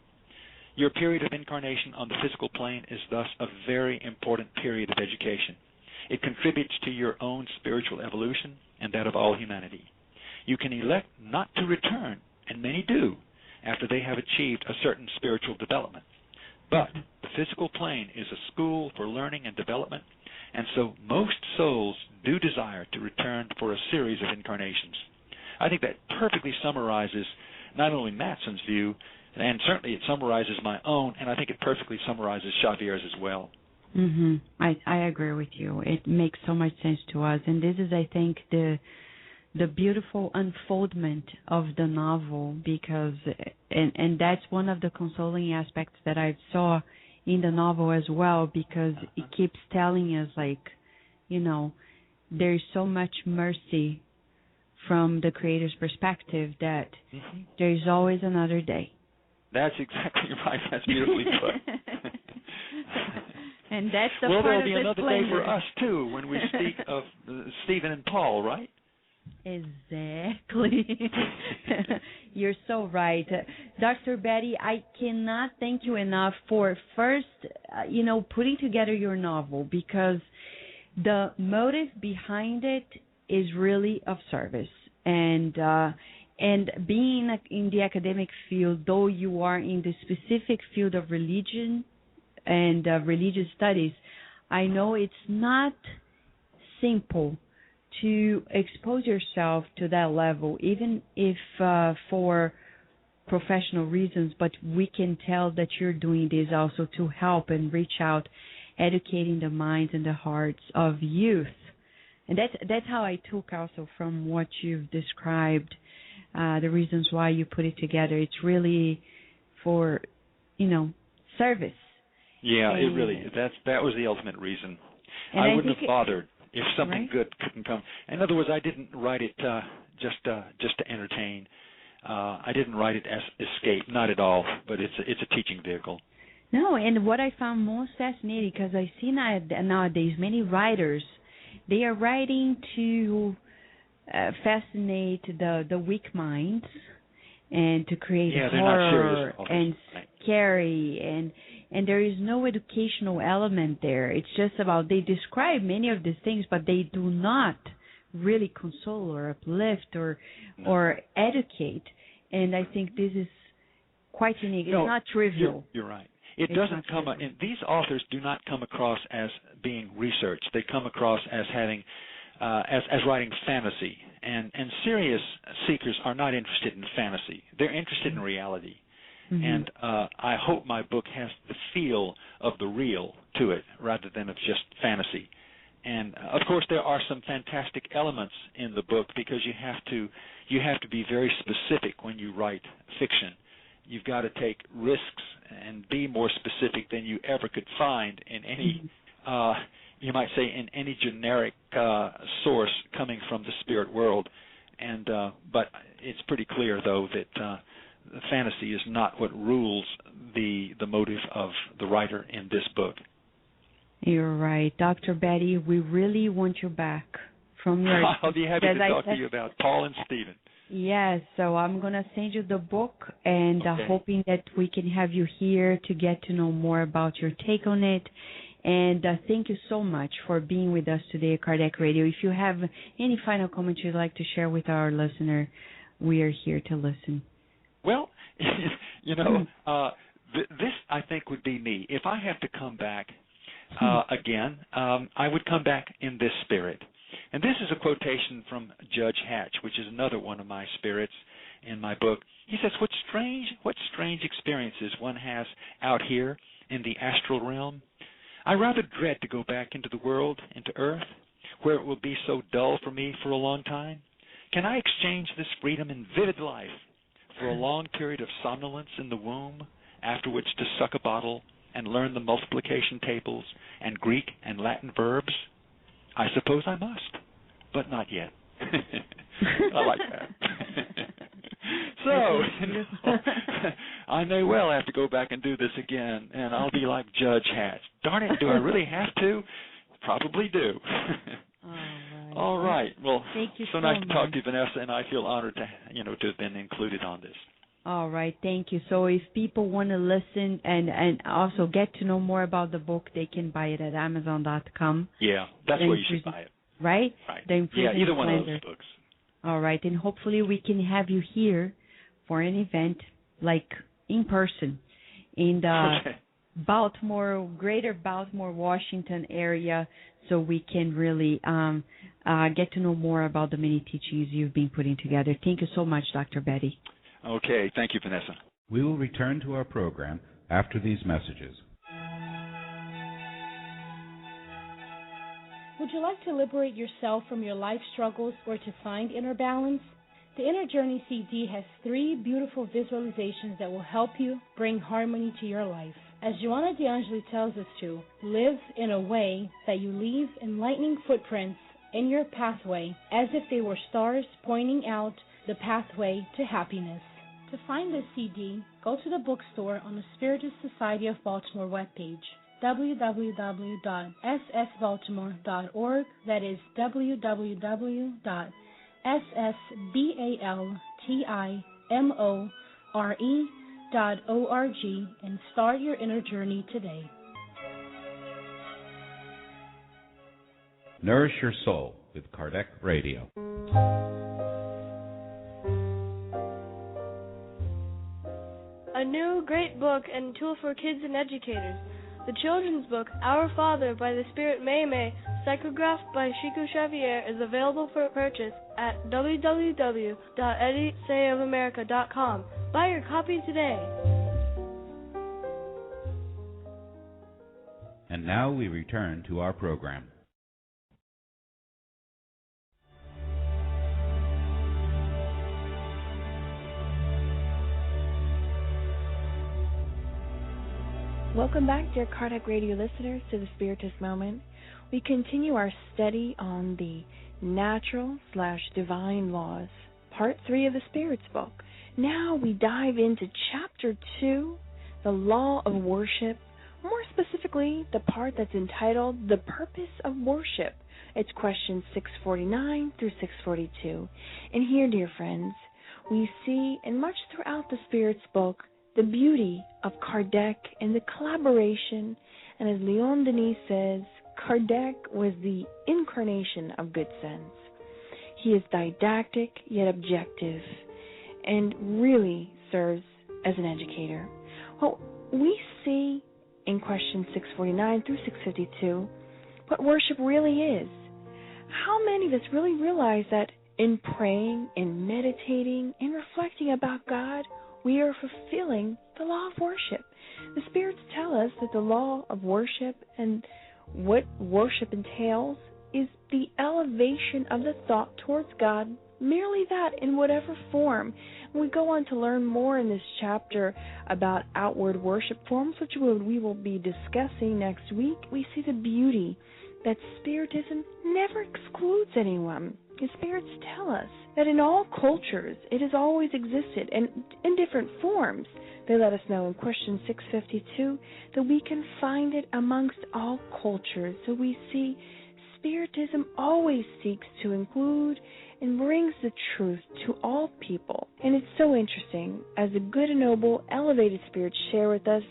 Speaker 6: Your period of incarnation on the physical plane is thus a very important period of education. It contributes to your own spiritual evolution and that of all humanity. You can elect not to return, and many do, after they have achieved a certain spiritual development. But the physical plane is a school for learning and development, and so most souls do desire to return for a series of incarnations. I think that perfectly summarizes not only Matson's view, and certainly it summarizes my own, and I think it perfectly summarizes Xavier's as well.
Speaker 2: I agree with you. It makes so much sense to us, and this is, I think, the beautiful unfoldment of the novel, because and that's one of the consoling aspects that I saw in the novel as well, because it keeps telling us, like, there's so much mercy from the creator's perspective that there's always another day.
Speaker 6: That's exactly right. That's beautifully put.
Speaker 2: And that's the
Speaker 6: well,
Speaker 2: part
Speaker 6: there'll be
Speaker 2: of the
Speaker 6: another
Speaker 2: splendor.
Speaker 6: day for us, too, when we speak of Stephen and Paul, right?
Speaker 2: Exactly. You're so right. Dr. Betty, I cannot thank you enough for first, putting together your novel, because the motive behind it is really of service. And being in the academic field, though you are in the specific field of religion and religious studies, I know it's not simple to expose yourself to that level, even if for professional reasons, but we can tell that you're doing this also to help and reach out, educating the minds and the hearts of youth. And that's how I took also from what you've described, the reasons why you put it together. It's really for, service.
Speaker 6: Yeah,
Speaker 2: and,
Speaker 6: it really, that was the ultimate reason.
Speaker 2: And
Speaker 6: I wouldn't have bothered if something
Speaker 2: right?
Speaker 6: good couldn't come. In other words, I didn't write it just to entertain. I didn't write it as escape, not at all. But it's a teaching vehicle.
Speaker 2: No, and what I found most fascinating, because I see nowadays many writers, they are writing to fascinate the weak minds and to create horror and scary, and there is no educational element there. It's just about, they describe many of these things, but they do not really console or uplift or educate. And I think this is quite unique. It's not trivial.
Speaker 6: You're right. It doesn't come. And these authors do not come across as being researched. They come across as having, as writing fantasy. And serious seekers are not interested in fantasy. They're interested in reality. Mm-hmm. And I hope my book has the feel of the real to it, rather than of just fantasy. And of course, there are some fantastic elements in the book, because you have to be very specific when you write fiction. You've got to take risks and be more specific than you ever could find in any, you might say, in any generic source coming from the spirit world. And but it's pretty clear, though, that fantasy is not what rules the motive of the writer in this book.
Speaker 2: You're right, Dr. Betty. We really want you back from your.
Speaker 6: I'll be happy to talk to you about Paul and Stephen.
Speaker 2: Yes, so I'm going to send you the book, and hoping that we can have you here to get to know more about your take on it. And thank you so much for being with us today at Kardec Radio. If you have any final comments you'd like to share with our listener, we are here to listen.
Speaker 6: Well, this I think would be me. If I have to come back again, I would come back in this spirit. And this is a quotation from Judge Hatch, which is another one of my spirits in my book. He says, what strange experiences one has out here in the astral realm. I rather dread to go back into the world, into Earth, where it will be so dull for me for a long time. Can I exchange this freedom and vivid life for a long period of somnolence in the womb, after which to suck a bottle and learn the multiplication tables and Greek and Latin verbs? I suppose I must, but not yet. I like that. So, I may well have to go back and do this again, and I'll be like Judge Hatch. Darn it, do I really have to? Probably do. All right. Well,
Speaker 2: thank you
Speaker 6: so nice to talk to you, Vanessa, and I feel honored to have been included on this.
Speaker 2: All right, thank you. So if people want to listen and also get to know more about the book, they can buy it at Amazon.com.
Speaker 6: Yeah, that's where you should buy it.
Speaker 2: Right?
Speaker 6: Right.
Speaker 2: Yeah,
Speaker 6: either one of those books.
Speaker 2: All right, and hopefully we can have you here for an event, like in person, in the Greater Baltimore, Washington area, so we can really get to know more about the many teachings you've been putting together. Thank you so much, Dr. Betty.
Speaker 6: Okay, thank you, Vanessa.
Speaker 1: We will return to our program after these messages.
Speaker 12: Would you like to liberate yourself from your life struggles or to find inner balance? The Inner Journey CD has 3 beautiful visualizations that will help you bring harmony to your life. As Joanna DeAngeli tells us to, live in a way that you leave enlightening footprints in your pathway as if they were stars pointing out the pathway to happiness. To find this CD, go to the bookstore on the Spiritist Society of Baltimore webpage. www.ssbaltimore.org. That is www.ssbaltimore.org, and start your inner journey today.
Speaker 1: Nourish Your Soul with Kardec Radio.
Speaker 5: A new great book and tool for kids and educators. The children's book, Our Father by the Spirit Mei, psychographed by Chico Xavier, is available for purchase at www.edisayofamerica.com. Buy your copy today.
Speaker 1: And now we return to our program.
Speaker 4: Welcome back, dear Kardec Radio listeners, to the Spiritist Moment. We continue our study on the natural/divine laws, Part 3 of the Spirit's book. Now we dive into Chapter 2, the Law of Worship, more specifically the part that's entitled The Purpose of Worship. It's questions 649 through 642. And here, dear friends, we see, and much throughout the Spirit's book, the beauty of Kardec and the collaboration. And as Leon Denis says, Kardec was the incarnation of good sense. He is didactic yet objective and really serves as an educator. Well, we see in questions 649 through 652 what worship really is. How many of us really realize that in praying and meditating and reflecting about God, we are fulfilling the law of worship? The spirits tell us that the law of worship and what worship entails is the elevation of the thought towards God, merely that, in whatever form. We go on to learn more in this chapter about outward worship forms, which we will be discussing next week. We see the beauty that Spiritism never excludes anyone. The spirits tell us that in all cultures it has always existed, and in different forms. They let us know in question 652 that we can find it amongst all cultures. So we see Spiritism always seeks to include and brings the truth to all people. And it's so interesting, as the good and noble, elevated spirits share with us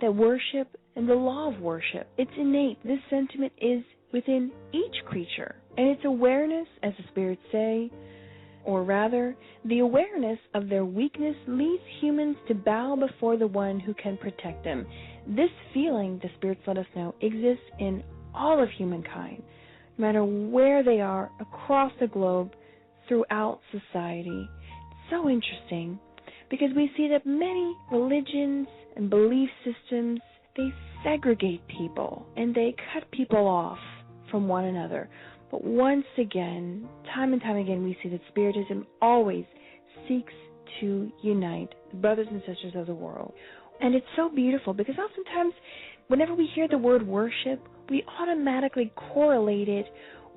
Speaker 4: that worship and the law of worship, it's innate. This sentiment is within each creature. And its awareness, as the spirits say, or rather, the awareness of their weakness leads humans to bow before the one who can protect them. This feeling, the spirits let us know, exists in all of humankind, no matter where they are across the globe, throughout society. It's so interesting because we see that many religions and belief systems, they segregate people and they cut people off from one another. But once again, time and time again, we see that Spiritism always seeks to unite the brothers and sisters of the world. And it's so beautiful because oftentimes whenever we hear the word worship, we automatically correlate it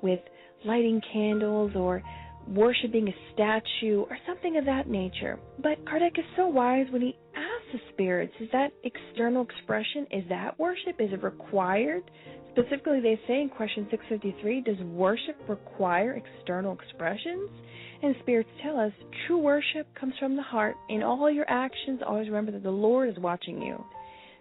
Speaker 4: with lighting candles or worshiping a statue or something of that nature. But Kardec is so wise when he asks the spirits, is that external expression, is that worship? Is it required? Specifically, they say in question 653, does worship require external expressions? And the spirits tell us, true worship comes from the heart. In all your actions, always remember that the Lord is watching you.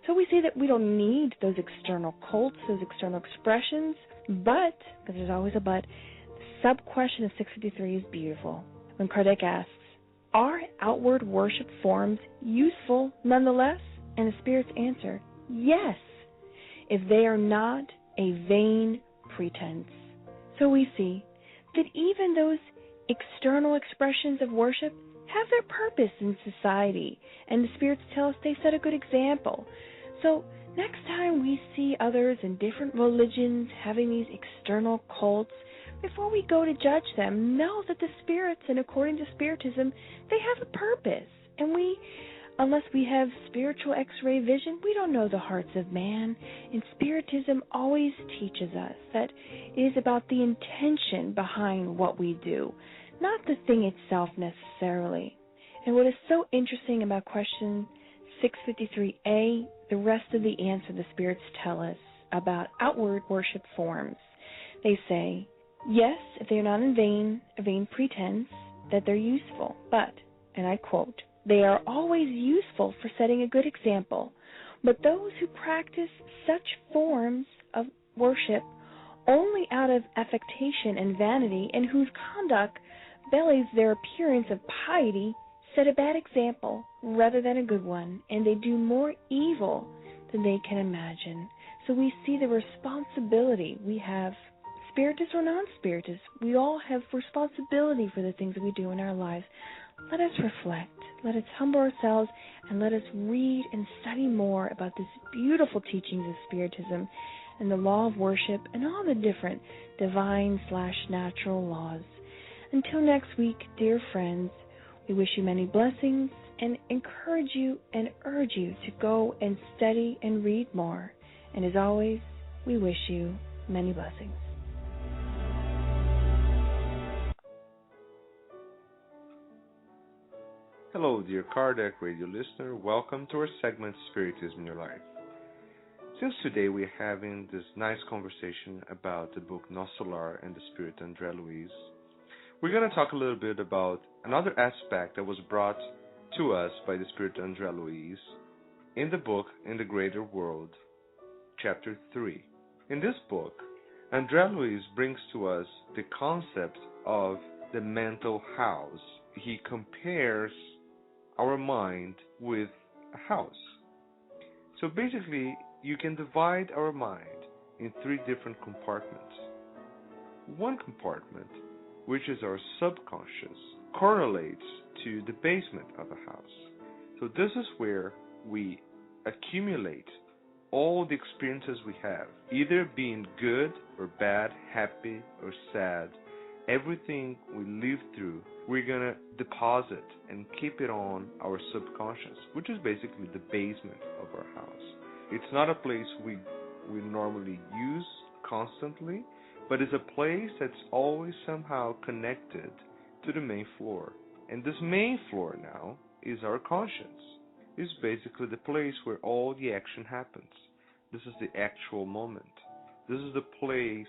Speaker 4: So we see that we don't need those external cults, those external expressions, but, because there's always a but, the sub-question of 653 is beautiful. When Kardec asks, are outward worship forms useful nonetheless? And the spirits answer, yes, if they are not a vain pretense. So we see that even those external expressions of worship have their purpose in society, and the spirits tell us they set a good example. So next time we see others in different religions having these external cults, before we go to judge them, know that the spirits, and according to Spiritism, they have a purpose. And we, unless we have spiritual x-ray vision, we don't know the hearts of man. And Spiritism always teaches us that it is about the intention behind what we do, not the thing itself necessarily. And what is so interesting about question 653A, the rest of the answer the spirits tell us about outward worship forms. They say, yes, if they are not in vain, a vain pretense, that they're useful, but, and I quote, they are always useful for setting a good example. But those who practice such forms of worship only out of affectation and vanity, and whose conduct belies their appearance of piety, set a bad example rather than a good one, and they do more evil than they can imagine. So we see the responsibility we have, spiritist or non-spiritist. We all have responsibility for the things that we do in our lives. Let us reflect. Let us humble ourselves, and let us read and study more about these beautiful teachings of Spiritism and the law of worship and all the different divine/natural laws. Until next week, dear friends, we wish you many blessings and encourage you and urge you to go and study and read more. And as always, we wish you many blessings.
Speaker 13: Hello, dear Kardec Radio listener. Welcome to our segment Spiritism in Your Life. Since today we're having this nice conversation about the book Nosso Lar and the Spirit André Luiz, we're going to talk a little bit about another aspect that was brought to us by the Spirit André Luiz in the book In the Greater World, Chapter 3. In this book, André Luiz brings to us the concept of the mental house. He compares our mind with a house. So basically, you can divide our mind in three different compartments. One compartment, which is our subconscious, correlates to the basement of a house. So this is where we accumulate all the experiences we have, either being good or bad, happy or sad. Everything we live through, we're going to deposit and keep it on our subconscious, which is basically the basement of our house. It's not a place we normally use constantly, but it's a place that's always somehow connected to the main floor. And this main floor now is our conscience. It's basically the place where all the action happens. This is the actual moment. This is the place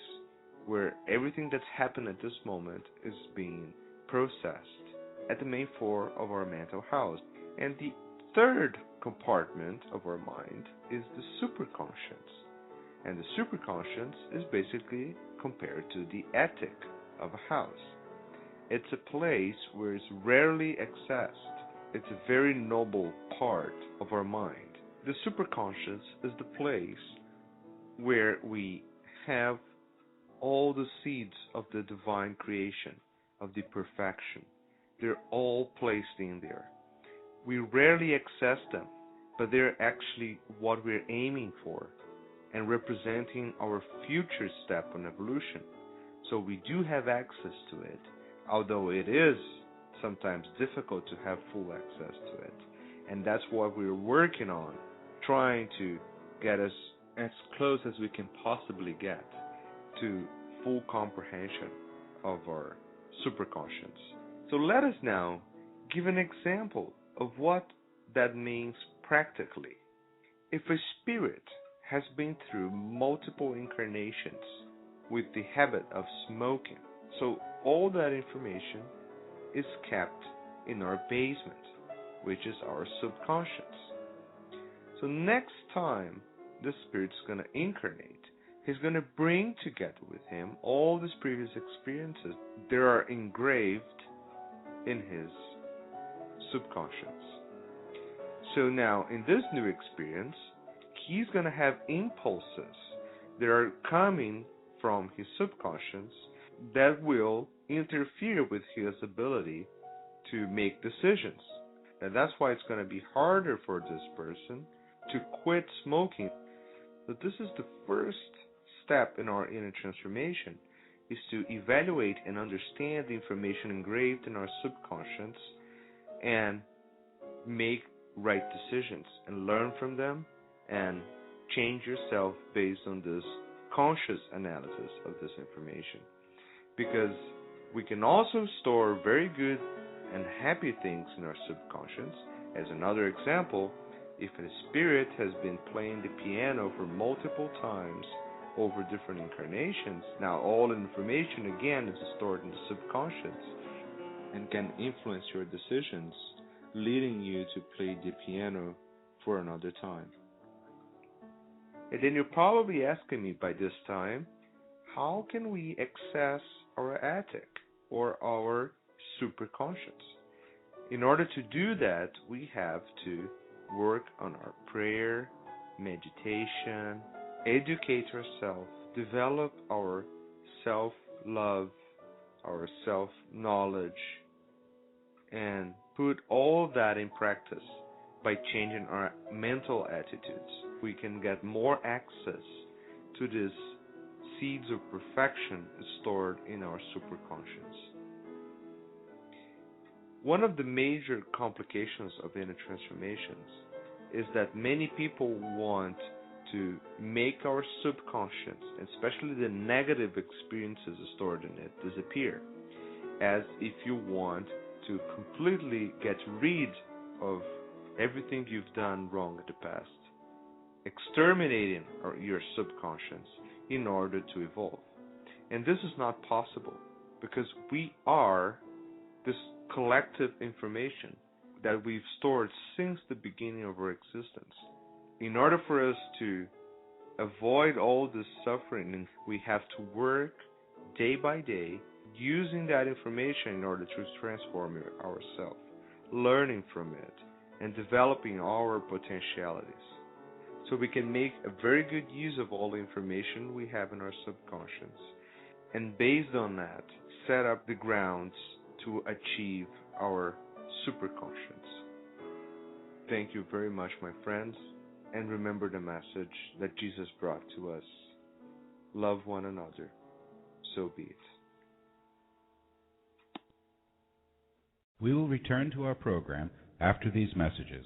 Speaker 13: where everything that's happened at this moment is being processed at the main floor of our mental house. And the third compartment of our mind is the superconscious. And the superconscious is basically compared to the attic of a house. It's a place where it's rarely accessed. It's a very noble part of our mind. The superconscious is the place where we have all the seeds of the divine creation, of the perfection. They're all placed in there. We rarely access them, but they're actually what we're aiming for and representing our future step on evolution. So we do have access to it, although it is sometimes difficult to have full access to it. And that's what we're working on, trying to get us as close as we can possibly get to full comprehension of our superconscious. So let us now give an example of what that means practically. If a spirit has been through multiple incarnations with the habit of smoking, so all that information is kept in our basement, which is our subconscious. So next time the spirit's going to incarnate, he's going to bring together with him all these previous experiences that are engraved in his subconscious. So now, in this new experience, he's going to have impulses that are coming from his subconscious that will interfere with his ability to make decisions. And that's why it's going to be harder for this person to quit smoking. So this is the first step in our inner transformation, is to evaluate and understand the information engraved in our subconscious and make right decisions and learn from them and change yourself based on this conscious analysis of this information. Because we can also store very good and happy things in our subconscious. As another example, If a spirit has been playing the piano for multiple times over different incarnations, now all information again is stored in the subconscious and can influence your decisions, leading you to play the piano for another time. And then you're probably asking me by this time, how can we access our attic or our superconscious? In order to do that, we have to work on our prayer, meditation, educate ourselves, develop our self-love, our self-knowledge, and put all that in practice by changing our mental attitudes. We can get more access to these seeds of perfection stored in our superconscious. One of the major complications of inner transformations is that many people want to make our subconscious, especially the negative experiences stored in it, disappear, as if you want to completely get rid of everything you've done wrong in the past, exterminating your subconscious in order to evolve. And this is not possible because we are this collective information that we've stored since the beginning of our existence. In order for us to avoid all this suffering, we have to work day by day using that information in order to transform ourselves, learning from it, and developing our potentialities. So we can make a very good use of all the information we have in our subconscious, and based on that, set up the grounds to achieve our superconscious. Thank you very much, my friends, and remember the message that Jesus brought to us. Love one another. So be it.
Speaker 1: We will return to our program after these messages.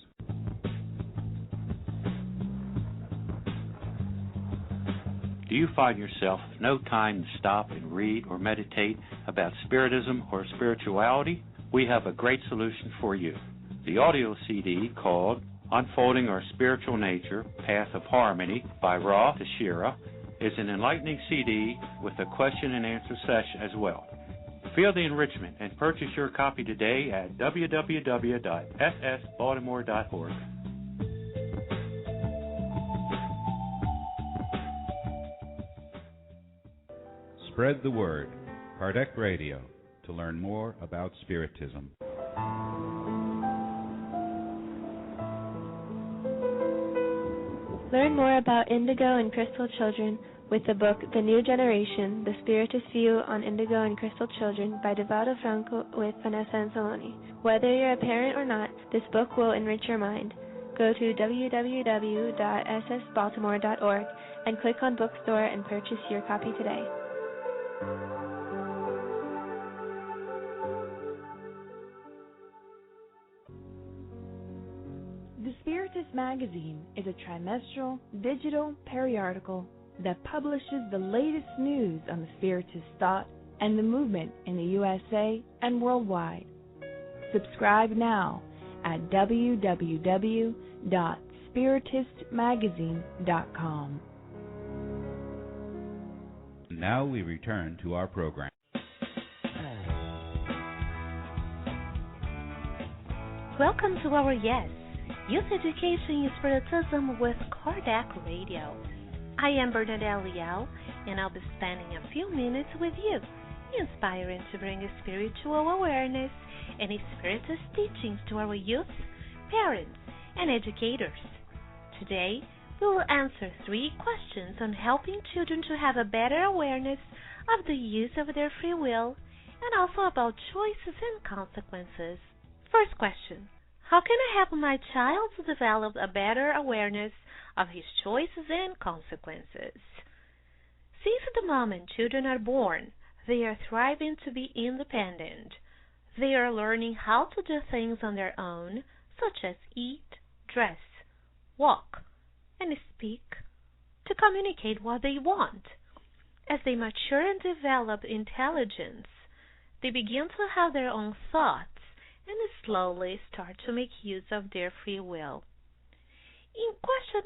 Speaker 14: Do you find yourself with no time to stop and read or meditate about spiritism or spirituality? We have a great solution for you. The audio CD called Unfolding Our Spiritual Nature, Path of Harmony by Ra Tashira is an enlightening CD with a question and answer session as well. Feel the enrichment and purchase your copy today at www.ssbaltimore.org.
Speaker 1: Spread the word. Kardec Radio, to learn more about Spiritism.
Speaker 5: Learn more about indigo and crystal children with the book The New Generation, The Spiritist View on Indigo and Crystal Children by Devoto Franco with Vanessa Anzalone. Whether you're a parent or not, this book will enrich your mind. Go to www.ssbaltimore.org and click on Bookstore and purchase your copy today.
Speaker 4: The Spiritist magazine is a trimestral, digital periodical that publishes the latest news on the Spiritist thought and the movement in the USA and worldwide. Subscribe now at www.spiritistmagazine.com.
Speaker 1: Now we return to our program.
Speaker 15: Welcome to our Youth Education in Spiritism with Kardec Radio. I am Bernadette Leal, and I'll be spending a few minutes with you, inspiring to bring spiritual awareness and Spiritist teachings to our youth, parents, and educators. Today, we will answer 3 questions on helping children to have a better awareness of the use of their free will, and also about choices and consequences. First question: how can I help my child to develop a better awareness of his choices and consequences? Since the moment children are born, they are thriving to be independent. They are learning how to do things on their own, such as eat, dress, walk, and speak, to communicate what they want. As they mature and develop intelligence, they begin to have their own thoughts and slowly start to make use of their free will. In question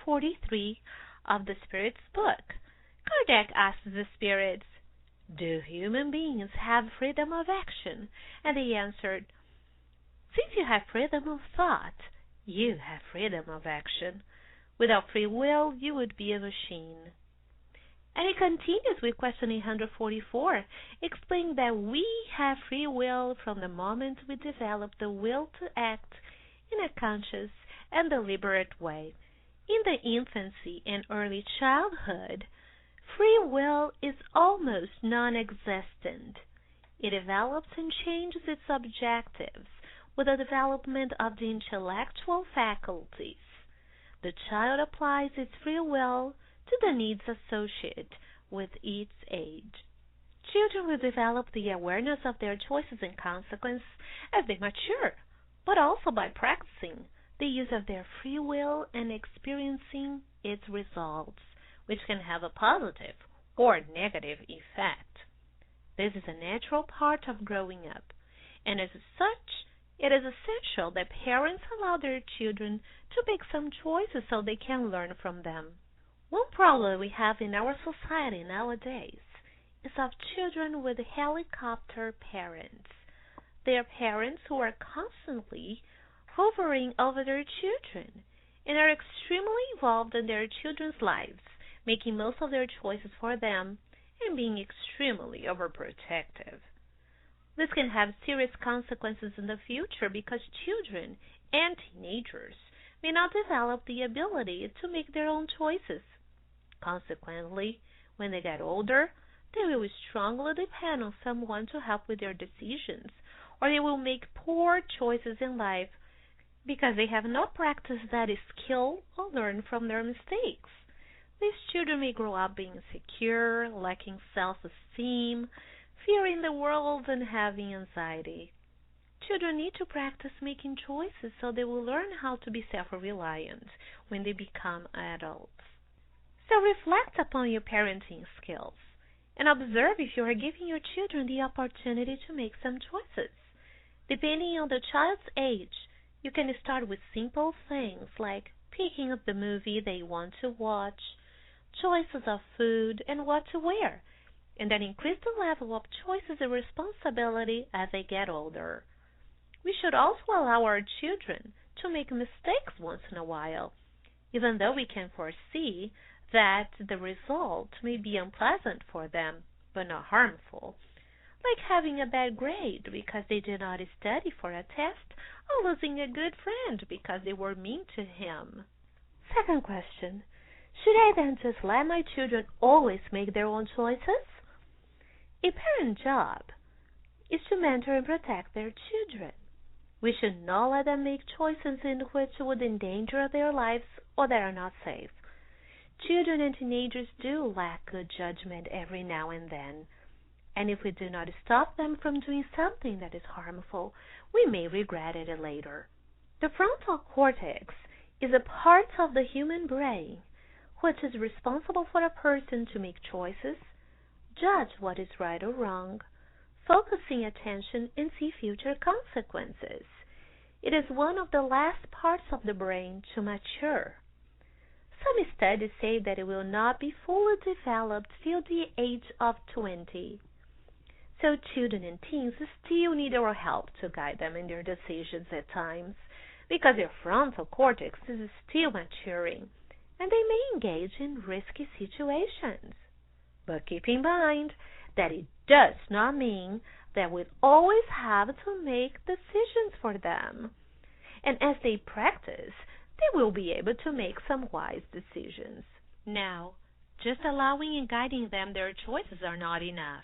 Speaker 15: 143 of the Spirit's book, Kardec asks the spirits, "Do human beings have freedom of action?" And they answered, "Since you have freedom of thought, you have freedom of action. Without free will, you would be a machine." And he continues with question 144, explaining that we have free will from the moment we develop the will to act in a conscious and deliberate way. In the infancy and early childhood, free will is almost non-existent. It develops and changes its objectives with the development of the intellectual faculties. The child applies its free will to the needs associated with its age. Children will develop the awareness of their choices and consequences as they mature, but also by practicing the use of their free will and experiencing its results, which can have a positive or negative effect. This is a natural part of growing up, and as such, it is essential that parents allow their children to make some choices so they can learn from them. One problem we have in our society nowadays is of children with helicopter parents. They are parents who are constantly hovering over their children and are extremely involved in their children's lives, making most of their choices for them and being extremely overprotective. This can have serious consequences in the future because children and teenagers may not develop the ability to make their own choices. Consequently, when they get older, they will strongly depend on someone to help with their decisions, or they will make poor choices in life because they have not practiced that skill or learned from their mistakes. These children may grow up being insecure, lacking self-esteem, fearing the world, and having anxiety. Children need to practice making choices so they will learn how to be self-reliant when they become adults. So reflect upon your parenting skills and observe if you are giving your children the opportunity to make some choices. Depending on the child's age, you can start with simple things like picking up the movie they want to watch, choices of food, and what to wear, and then increase the level of choices and responsibility as they get older. We should also allow our children to make mistakes once in a while, even though we can foresee that the result may be unpleasant for them, but not harmful, like having a bad grade because they did not study for a test, or losing a good friend because they were mean to him. Second question, should I then just let my children always make their own choices? A parent's job is to mentor and protect their children. We should not let them make choices in which would endanger their lives or that are not safe. Children and teenagers do lack good judgment every now and then, and if we do not stop them from doing something that is harmful, we may regret it later. The frontal cortex is a part of the human brain which is responsible for a person to make choices, judge what is right or wrong, focusing attention and see future consequences. It is one of the last parts of the brain to mature. Some studies say that it will not be fully developed till the age of 20. So children and teens still need our help to guide them in their decisions at times, because their frontal cortex is still maturing, and they may engage in risky situations. But keep in mind that it does not mean that we always have to make decisions for them. And as they practice, they will be able to make some wise decisions. Now, just allowing and guiding them their choices are not enough.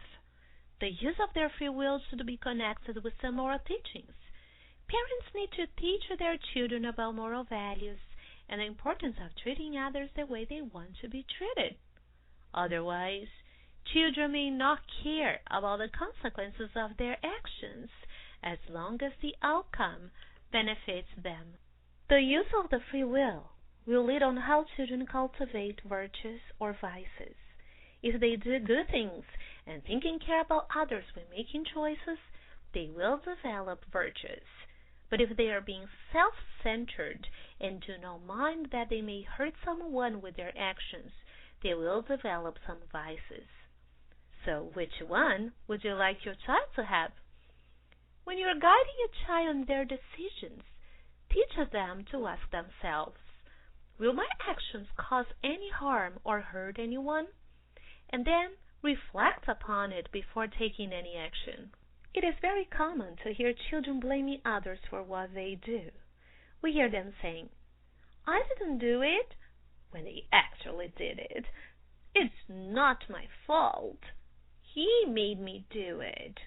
Speaker 15: The use of their free will should be connected with some moral teachings. Parents need to teach their children about moral values and the importance of treating others the way they want to be treated. Otherwise, children may not care about the consequences of their actions as long as the outcome benefits them. The use of the free will lead on how children cultivate virtues or vices. If they do good things and think and care about others when making choices, they will develop virtues. But if they are being self-centered and do not mind that they may hurt someone with their actions, they will develop some vices. So which one would you like your child to have? When you are guiding a child in their decisions, teach them to ask themselves, will my actions cause any harm or hurt anyone? And then reflect upon it before taking any action. It is very common to hear children blaming others for what they do. We hear them saying, I didn't do it, when they actually did it. It's not my fault. He made me do it.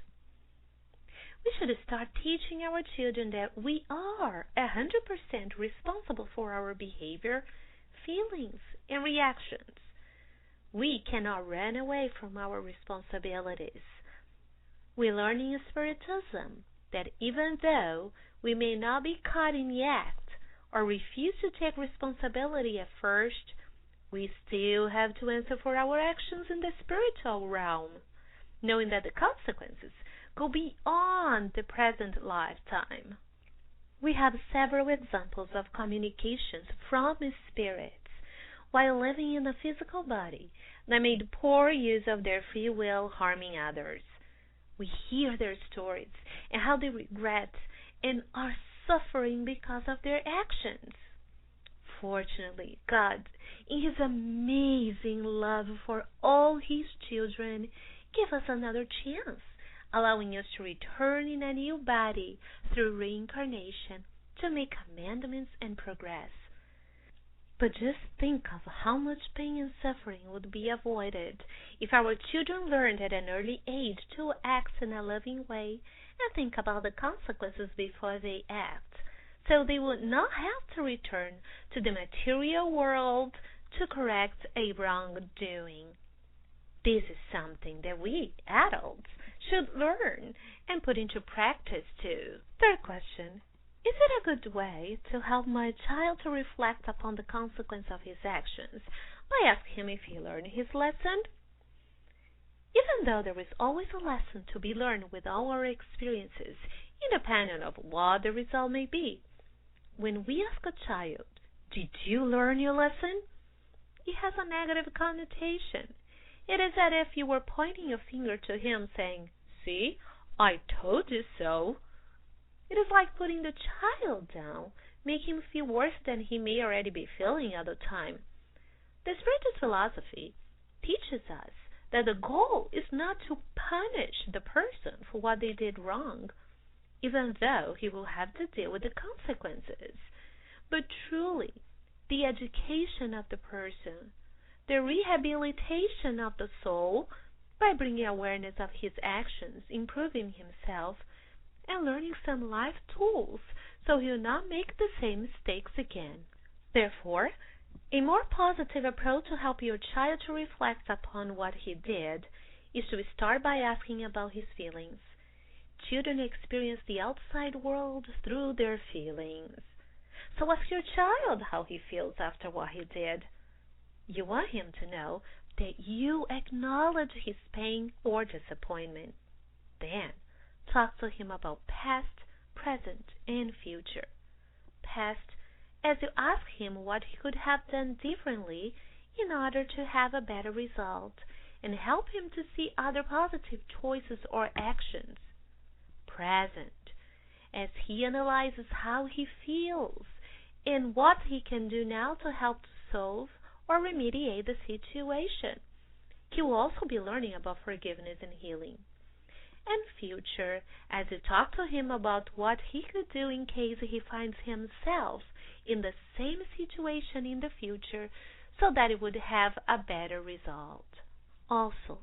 Speaker 15: We should start teaching our children that we are 100% responsible for our behavior, feelings, and reactions. We cannot run away from our responsibilities. We learn in Spiritism that even though we may not be caught in the act or refuse to take responsibility at first, we still have to answer for our actions in the spiritual realm, knowing that the consequences go beyond the present lifetime. We have several examples of communications from spirits while living in a physical body that made poor use of their free will, harming others. We hear their stories and how they regret and are suffering because of their actions. Fortunately, God, in His amazing love for all His children, gave us another chance, allowing us to return in a new body through reincarnation to make amendments and progress. But just think of how much pain and suffering would be avoided if our children learned at an early age to act in a loving way and think about the consequences before they act, so they would not have to return to the material world to correct a wrongdoing. This is something that we, adults, should learn and put into practice too. Third question. Is it a good way to help my child to reflect upon the consequence of his actions by asking him if he learned his lesson? Even though there is always a lesson to be learned with all our experiences, independent of what the result may be, when we ask a child, did you learn your lesson? It has a negative connotation. It is as if you were pointing a finger to him saying, see, I told you so. It is like putting the child down, making him feel worse than he may already be feeling at the time. The Spiritist philosophy teaches us that the goal is not to punish the person for what they did wrong, even though he will have to deal with the consequences, but truly the education of the person, the rehabilitation of the soul by bringing awareness of his actions, improving himself, and learning some life tools so he'll not make the same mistakes again. Therefore, a more positive approach to help your child to reflect upon what he did is to start by asking about his feelings. Children experience the outside world through their feelings. So ask your child how he feels after what he did. You want him to know that you acknowledge his pain or disappointment. Then, talk to him about past, present, and future. Past, as you ask him what he could have done differently in order to have a better result, and help him to see other positive choices or actions. Present, as he analyzes how he feels and what he can do now to help to solve or remediate the situation. He will also be learning about forgiveness and healing. And future, as you talk to him about what he could do in case he finds himself in the same situation in the future, so that it would have a better result. Also,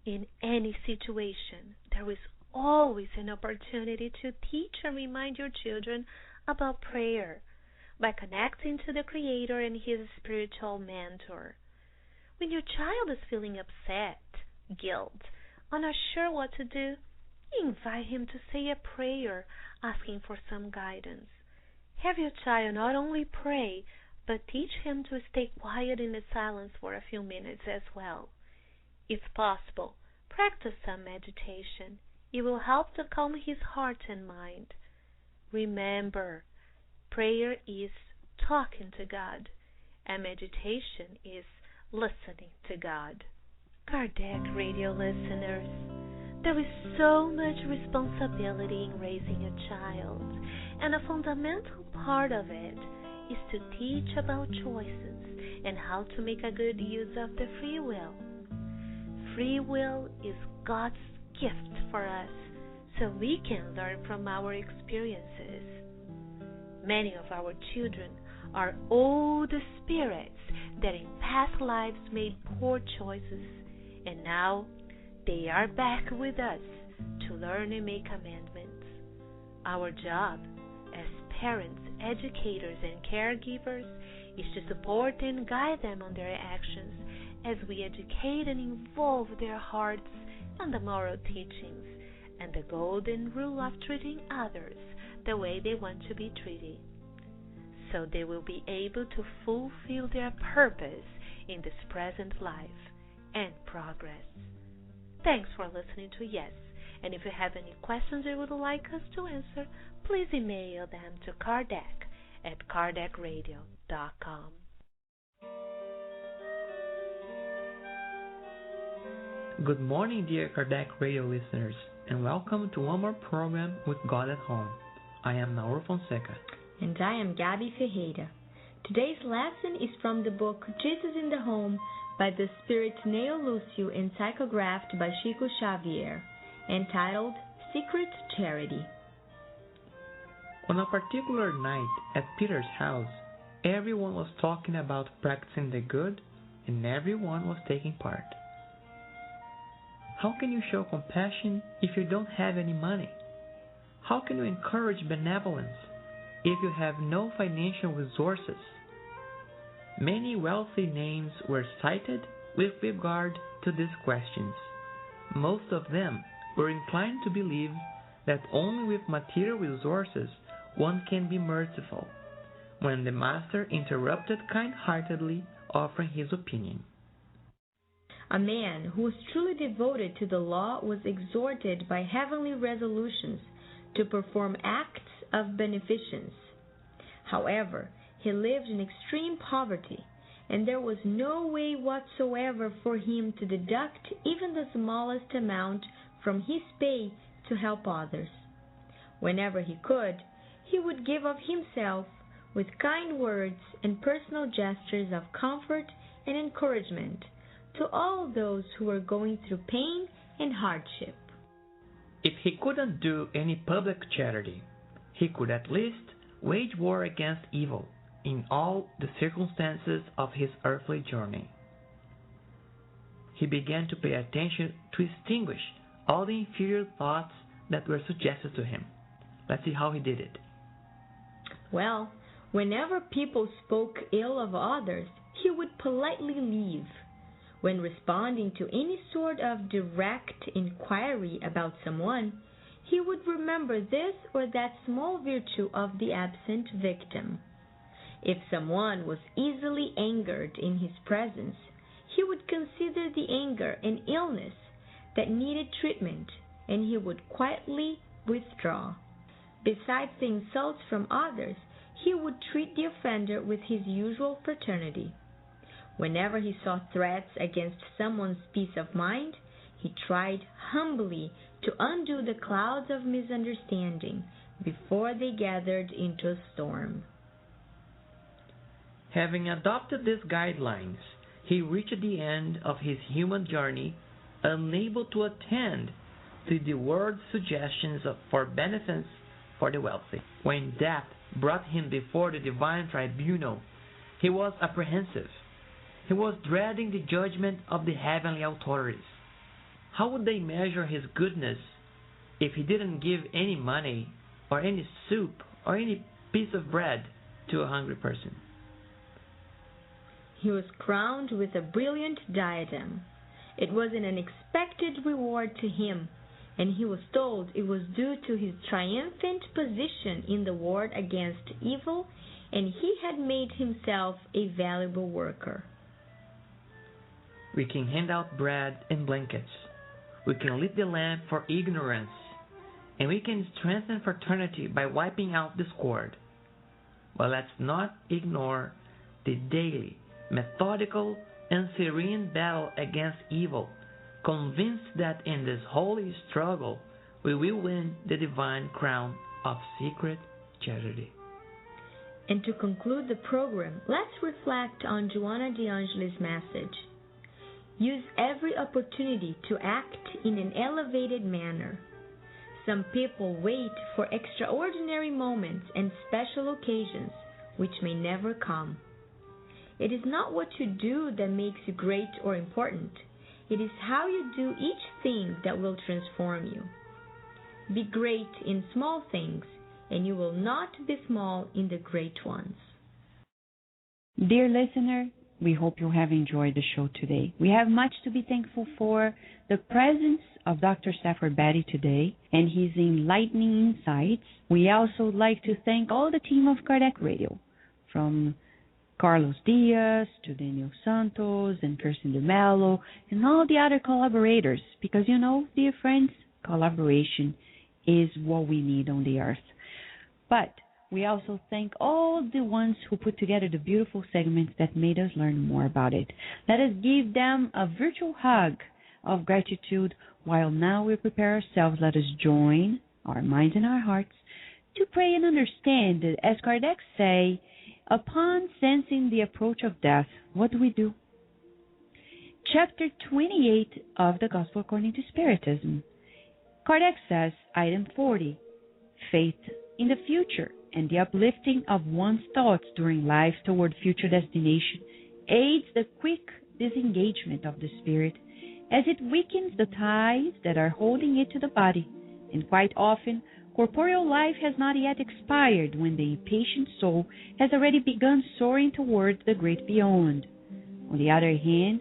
Speaker 15: in any situation, there is always an opportunity to teach and remind your children about prayer by connecting to the Creator and His spiritual mentor. When your child is feeling upset, guilt, or not sure what to do, invite him to say a prayer asking for some guidance. Have your child not only pray, but teach him to stay quiet in the silence for a few minutes as well. If possible, practice some meditation. It will help to calm his heart and mind. Remember, prayer is talking to God, and meditation is listening to God. Kardec Radio listeners, there is so much responsibility in raising a child, and a fundamental part of it is to teach about choices and how to make a good use of the free will. Free will is God's gift for us so we can learn from our experiences. Many of our children are old spirits that in past lives made poor choices, and now they are back with us to learn and make amendments. Our job as parents, educators, and caregivers is to support and guide them on their actions as we educate and involve their hearts in the moral teachings and the golden rule of treating others the way they want to be treated, so they will be able to fulfill their purpose in this present life and progress. Thanks for listening to Yes, and if you have any questions you would like us to answer, please email them to kardec@kardecradio.com.
Speaker 16: Good morning, dear Kardec Radio listeners, and welcome to one more program with God at Home. I am Nauro Fonseca.
Speaker 17: And I am Gabi Ferreira. Today's lesson is from the book Jesus in the Home by the Spirit Neo Lucio and psychographed by Chico Xavier, entitled Secret Charity.
Speaker 16: On a particular night at Peter's house, everyone was talking about practicing the good, and everyone was taking part. How can you show compassion if you don't have any money? How can you encourage benevolence if you have no financial resources? Many wealthy names were cited with regard to these questions. Most of them were inclined to believe that only with material resources one can be merciful, when the Master interrupted kind-heartedly, offering his opinion.
Speaker 17: A man who was truly devoted to the law was exhorted by heavenly resolutions to perform acts of beneficence. However, he lived in extreme poverty, and there was no way whatsoever for him to deduct even the smallest amount from his pay to help others. Whenever he could, he would give of himself with kind words and personal gestures of comfort and encouragement to all those who were going through pain and hardship.
Speaker 16: If he couldn't do any public charity, he could at least wage war against evil in all the circumstances of his earthly journey. He began to pay attention to extinguish all the inferior thoughts that were suggested to him. Let's see how he did it.
Speaker 17: Well, whenever people spoke ill of others, he would politely leave. When responding to any sort of direct inquiry about someone, he would remember this or that small virtue of the absent victim. If someone was easily angered in his presence, he would consider the anger an illness that needed treatment, and he would quietly withdraw. Besides the insults from others, he would treat the offender with his usual fraternity. Whenever he saw threats against someone's peace of mind, he tried humbly to undo the clouds of misunderstanding before they gathered into a storm.
Speaker 16: Having adopted these guidelines, he reached the end of his human journey, unable to attend to the world's suggestions for benefits for the wealthy. When death brought him before the divine tribunal, he was apprehensive. He was dreading the judgment of the heavenly authorities. How would they measure his goodness if he didn't give any money or any soup or any piece of bread to a hungry person?
Speaker 17: He was crowned with a brilliant diadem. It was an unexpected reward to him, and he was told it was due to his triumphant position in the war against evil, and he had made himself a valuable worker.
Speaker 16: We can hand out bread and blankets. We can lit the lamp for ignorance, and we can strengthen fraternity by wiping out discord. But let's not ignore the daily, methodical, and serene battle against evil, convinced that in this holy struggle we will win the divine crown of secret charity.
Speaker 17: And to conclude the program, let's reflect on Joanna de Angelis' message. Use every opportunity to act in an elevated manner. Some people wait for extraordinary moments and special occasions which may never come. It is not what you do that makes you great or important. It is how you do each thing that will transform you. Be great in small things, and you will not be small in the great ones.
Speaker 2: Dear listener, we hope you have enjoyed the show today. We have much to be thankful for: the presence of Dr. Stafford Batty today and his enlightening insights. We also like to thank all the team of Kardec Radio, from Carlos Diaz to Daniel Santos and Kirsten DeMello and all the other collaborators, because dear friends, collaboration is what we need on the earth. But we also thank all the ones who put together the beautiful segments that made us learn more about it. Let us give them a virtual hug of gratitude, while now we prepare ourselves. Let us join our minds and our hearts to pray and understand that, as Kardec say, upon sensing the approach of death, what do? Chapter 28 of the Gospel According to Spiritism. Kardec says, item 40, faith in the future and the uplifting of one's thoughts during life toward future destination aids the quick disengagement of the spirit, as it weakens the ties that are holding it to the body, and quite often corporeal life has not yet expired when the impatient soul has already begun soaring towards the great beyond. On the other hand,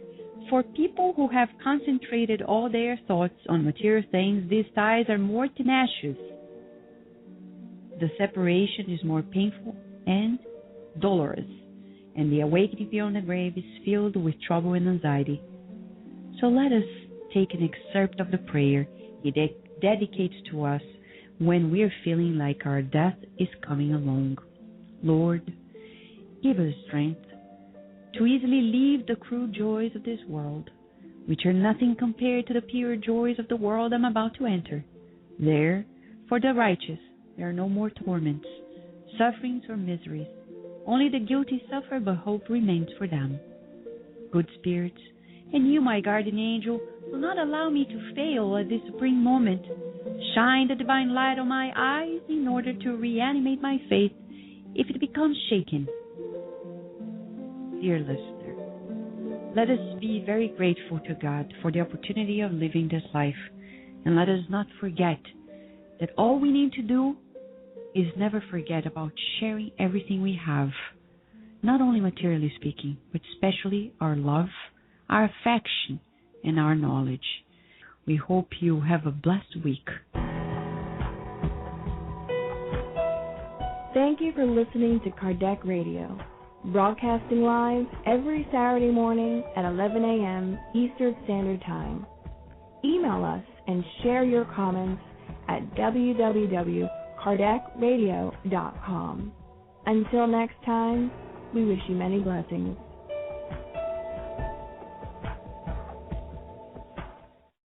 Speaker 2: for people who have concentrated all their thoughts on material things, these ties are more tenacious. The separation is more painful and dolorous, and the awakening beyond the grave is filled with trouble and anxiety. So let us take an excerpt of the prayer he dedicates to us when we are feeling like our death is coming along. Lord, give us strength to easily leave the crude joys of this world, which are nothing compared to the pure joys of the world I'm about to enter. There, for the righteous, there are no more torments, sufferings, or miseries. Only the guilty suffer, but hope remains for them. Good spirits, and you, my guardian angel, will not allow me to fail at this supreme moment. Shine the divine light on my eyes in order to reanimate my faith if it becomes shaken. Dear listener, let us be very grateful to God for the opportunity of living this life, and let us not forget that all we need to do is never forget about sharing everything we have, not only materially speaking, but especially our love, our affection, and our knowledge. We hope you have a blessed week.
Speaker 4: Thank you for listening to Kardec Radio, broadcasting live every Saturday morning at 11 a.m. Eastern Standard Time. Email us and share your comments at www.kardecradio.com. Until next time, we wish you many blessings.